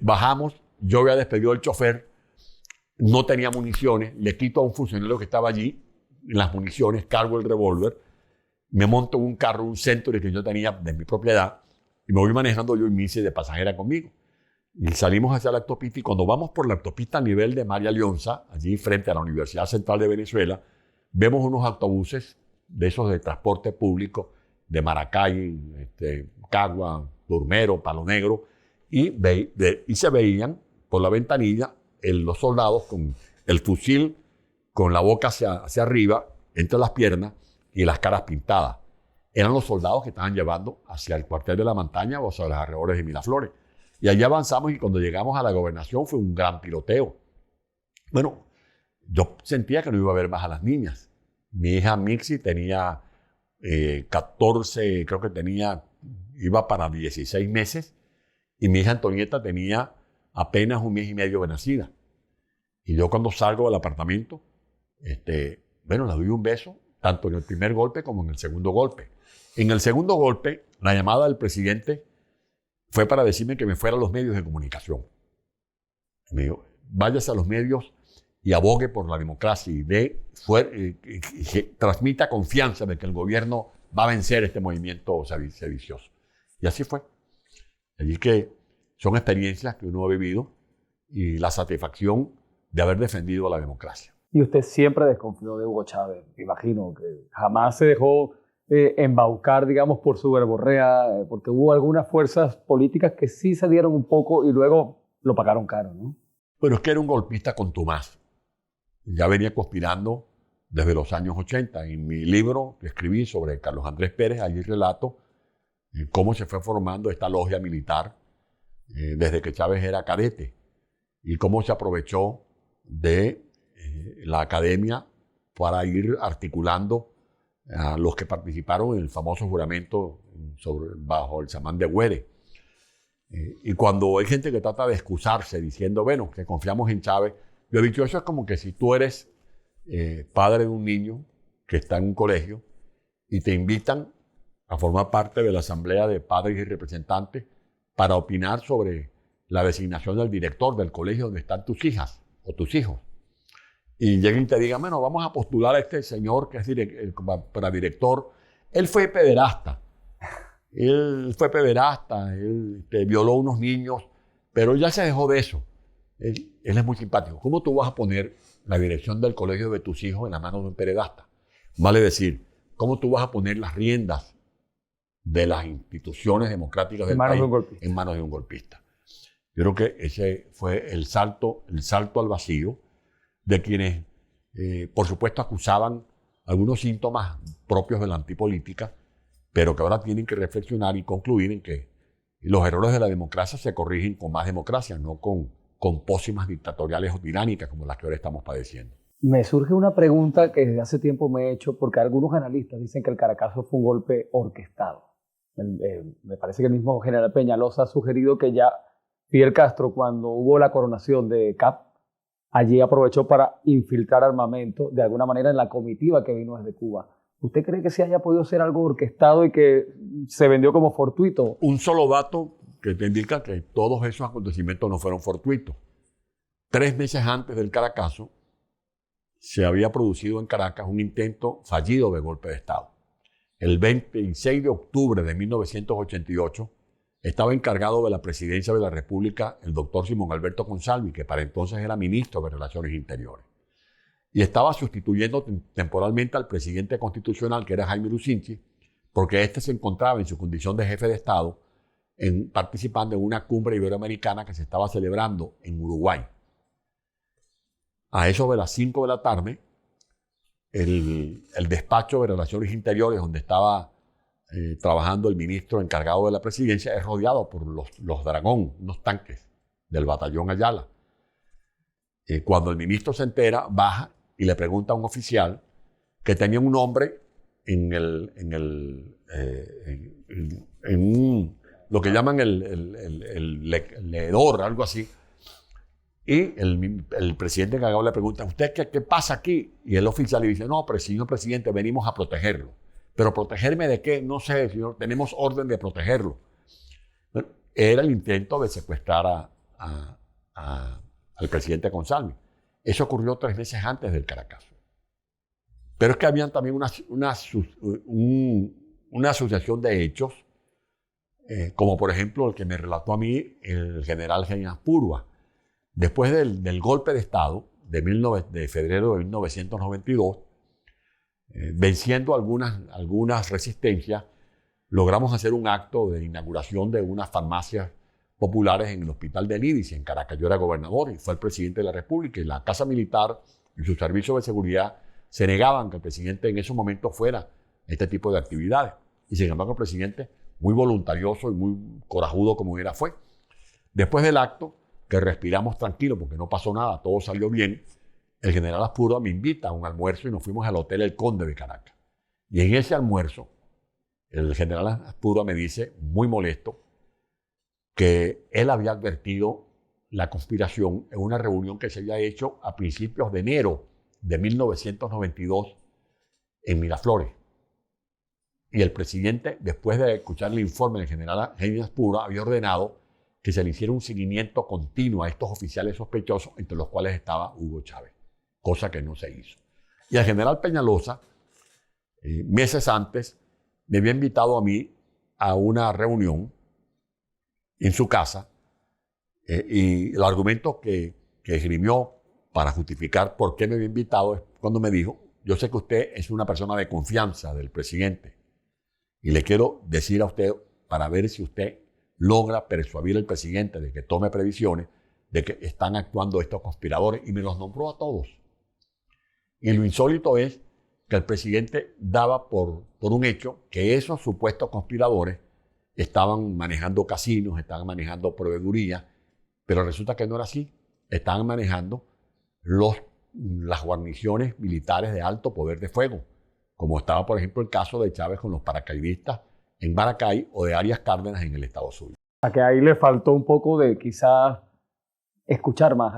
bajamos, yo había despedido al chofer, no tenía municiones, le quito a un funcionario que estaba allí las municiones, cargo el revólver, me monto en un carro, un Century que yo tenía de mi propiedad, y me voy manejando yo y mi hice de pasajera conmigo. Y salimos hacia la autopista, y cuando vamos por la autopista a nivel de María Leonza, allí frente a la Universidad Central de Venezuela, vemos unos autobuses de esos de transporte público, de Maracay, Cagua, Turmero, Palo Negro, y se veían por la ventanilla los soldados con el fusil, con la boca hacia arriba, entre las piernas, y las caras pintadas. Eran los soldados que estaban llevando hacia el cuartel de La Montaña o hacia los alrededores de Miraflores. Y allí avanzamos, y cuando llegamos a la gobernación fue un gran tiroteo. Bueno, yo sentía que no iba a ver más a las niñas. Mi hija Mixi tenía 14, creo que iba para 16 meses, y mi hija Antonieta tenía apenas un mes y medio de nacida. Y yo cuando salgo del apartamento, le doy un beso, tanto en el primer golpe como en el segundo golpe. En el segundo golpe, la llamada del presidente fue para decirme que me fuera a los medios de comunicación. Me dijo, váyase a los medios y abogue por la democracia y transmita confianza de que el gobierno va a vencer este movimiento sedicioso. Y así fue. Así que son experiencias que uno ha vivido y la satisfacción de haber defendido a la democracia. Y usted siempre desconfió de Hugo Chávez, me imagino, que jamás se dejó embaucar, digamos, por su verborrea, porque hubo algunas fuerzas políticas que sí se dieron un poco y luego lo pagaron caro, ¿no? Pero es que era un golpista contumaz. Ya venía conspirando desde los años 80. En mi libro que escribí sobre Carlos Andrés Pérez, allí relato cómo se fue formando esta logia militar desde que Chávez era cadete y cómo se aprovechó de la academia para ir articulando a los que participaron en el famoso juramento bajo el samán de Güere. Y cuando hay gente que trata de excusarse diciendo, bueno, que confiamos en Chávez, yo he dicho, eso es como que si tú eres padre de un niño que está en un colegio y te invitan a formar parte de la asamblea de padres y representantes para opinar sobre la designación del director del colegio donde están tus hijas o tus hijos. Y lleguen y te digan, bueno, vamos a postular a este señor que es para director. Él fue pederasta. Él violó a unos niños, pero ya se dejó de eso. Él es muy simpático. ¿Cómo tú vas a poner la dirección del colegio de tus hijos en la mano de un pederasta? Vale decir, ¿cómo tú vas a poner las riendas de las instituciones democráticas del país en manos de un golpista? Yo creo que ese fue el salto al vacío de quienes, por supuesto, acusaban algunos síntomas propios de la antipolítica, pero que ahora tienen que reflexionar y concluir en que los errores de la democracia se corrigen con más democracia, no con pócimas dictatoriales o tiránicas como las que ahora estamos padeciendo. Me surge una pregunta que desde hace tiempo me he hecho, porque algunos analistas dicen que el Caracazo fue un golpe orquestado. Me parece que el mismo general Peñalosa ha sugerido que ya Fidel Castro, cuando hubo la coronación de Cap, allí aprovechó para infiltrar armamento de alguna manera en la comitiva que vino desde Cuba. ¿Usted cree que sí haya podido ser algo orquestado y que se vendió como fortuito? Un solo dato que te indica que todos esos acontecimientos no fueron fortuitos. 3 meses antes del Caracazo, se había producido en Caracas un intento fallido de golpe de Estado. El 26 de octubre de 1988, estaba encargado de la presidencia de la República el doctor Simón Alberto Consalvi, que para entonces era ministro de Relaciones Interiores. Y estaba sustituyendo temporalmente al presidente constitucional, que era Jaime Lucinchi, porque este se encontraba en su condición de jefe de Estado participando en una cumbre iberoamericana que se estaba celebrando en Uruguay. A eso de las 5 de la tarde, el despacho de Relaciones Interiores, donde estaba trabajando el ministro encargado de la presidencia, es rodeado por los Dragón, unos tanques del batallón Ayala. Cuando el ministro se entera, baja y le pregunta a un oficial que tenía un nombre lo que llaman el leedor, algo así. Y el presidente encargado le pregunta, ¿usted qué pasa aquí? Y el oficial le dice, no, pero señor presidente, venimos a protegerlo. ¿Pero protegerme de qué? No sé, señor, tenemos orden de protegerlo. Bueno, era el intento de secuestrar al presidente Consalvi. Eso ocurrió 3 meses antes del Caracazo. Pero es que habían también una asociación de hechos, como por ejemplo el que me relató a mí el general Génias Purua. Después del golpe de Estado de febrero de 1992, venciendo algunas resistencias, logramos hacer un acto de inauguración de unas farmacias populares en el hospital de Lídice, en Caracas. Yo era gobernador y fue el presidente de la República, y la Casa Militar y sus servicios de seguridad se negaban que el presidente en esos momentos fuera a este tipo de actividades. Y sin embargo el presidente, muy voluntarioso y muy corajudo como era, fue. Después del acto, que respiramos tranquilo porque no pasó nada, todo salió bien, el general Aspurua me invita a un almuerzo y nos fuimos al Hotel El Conde de Caracas. Y en ese almuerzo, el general Aspurua me dice, muy molesto, que él había advertido la conspiración en una reunión que se había hecho a principios de enero de 1992 en Miraflores. Y el presidente, después de escuchar el informe del general Génias Purua, había ordenado que se le hiciera un seguimiento continuo a estos oficiales sospechosos, entre los cuales estaba Hugo Chávez, cosa que no se hizo. Y el general Peñalosa, meses antes, me había invitado a mí a una reunión en su casa, y el argumento que esgrimió para justificar por qué me había invitado es cuando me dijo: yo sé que usted es una persona de confianza del presidente y le quiero decir a usted, para ver si usted logra persuadir al presidente de que tome previsiones de que están actuando estos conspiradores, y me los nombró a todos. Y lo insólito es que el presidente daba por un hecho que esos supuestos conspiradores estaban manejando casinos, estaban manejando proveeduría, pero resulta que no era así. Estaban manejando las guarniciones militares de alto poder de fuego, como estaba, por ejemplo, el caso de Chávez con los paracaidistas en Maracay o de Arias Cárdenas en el Estado Zulia. A que ahí le faltó un poco de quizás escuchar más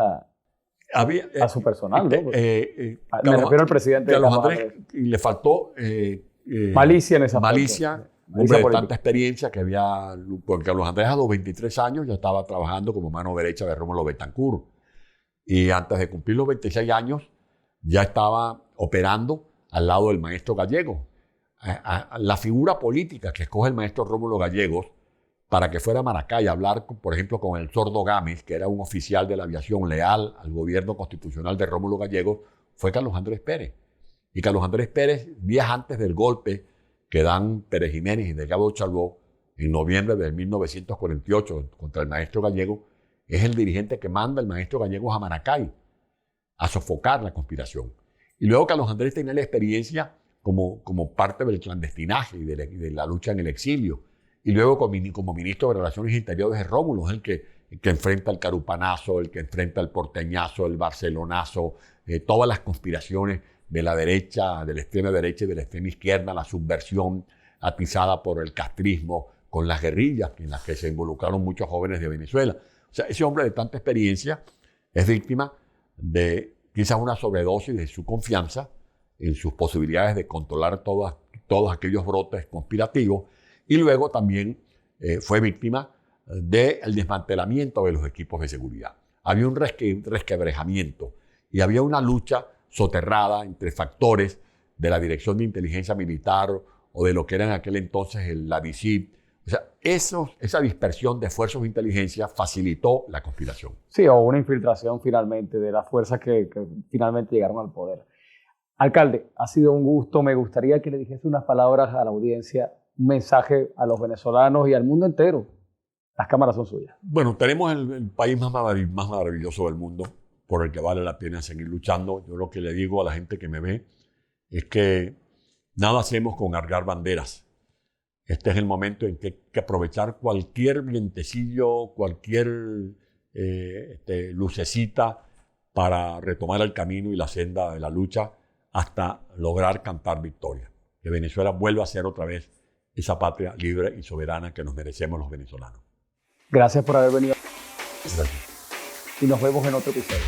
a su personal, ¿no? Me refiero al presidente Carlos Andrés, y le faltó malicia en esa malicia, hombre de tanta experiencia que había, porque Carlos Andrés a los 23 años ya estaba trabajando como mano derecha de Rómulo Betancourt, y antes de cumplir los 26 años ya estaba operando al lado del maestro Gallegos. La figura política que escoge el maestro Rómulo Gallegos para que fuera a Maracay a hablar, por ejemplo, con el Sordo Gámez, que era un oficial de la aviación leal al gobierno constitucional de Rómulo Gallegos, fue Carlos Andrés Pérez. Y Carlos Andrés Pérez, días antes del golpe que dan Pérez Jiménez y Delgado Chalbaud, en noviembre de 1948, contra el maestro Gallegos, es el dirigente que manda el maestro Gallegos a Maracay a sofocar la conspiración. Y luego Carlos Andrés tenía la experiencia como parte del clandestinaje y de la lucha en el exilio. Y luego como ministro de Relaciones Interiores de Rómulo, es el que enfrenta el carupanazo, el que enfrenta el porteñazo, el barcelonazo, todas las conspiraciones de la derecha, de la extrema derecha y de la extrema izquierda, la subversión atizada por el castrismo con las guerrillas en las que se involucraron muchos jóvenes de Venezuela. O sea, ese hombre de tanta experiencia es víctima de quizás una sobredosis de su confianza en sus posibilidades de controlar todos aquellos brotes conspirativos, y luego también fue víctima del desmantelamiento de los equipos de seguridad. Había un resquebrajamiento y había una lucha soterrada entre factores de la Dirección de Inteligencia Militar o de lo que era en aquel entonces la DICIT. O sea, esa dispersión de esfuerzos de inteligencia facilitó la conspiración. Sí, o una infiltración finalmente de las fuerzas que finalmente llegaron al poder. Alcalde, ha sido un gusto. Me gustaría que le dijese unas palabras a la audiencia, un mensaje a los venezolanos y al mundo entero. Las cámaras son suyas. Bueno, tenemos el país más maravilloso del mundo, por el que vale la pena seguir luchando. Yo lo que le digo a la gente que me ve es que nada hacemos con cargar banderas. Este es el momento en que hay que aprovechar cualquier vientecillo, cualquier lucecita para retomar el camino y la senda de la lucha hasta lograr cantar victoria. Que Venezuela vuelva a ser otra vez esa patria libre y soberana que nos merecemos los venezolanos. Gracias por haber venido. Gracias. Y nos vemos en otro episodio.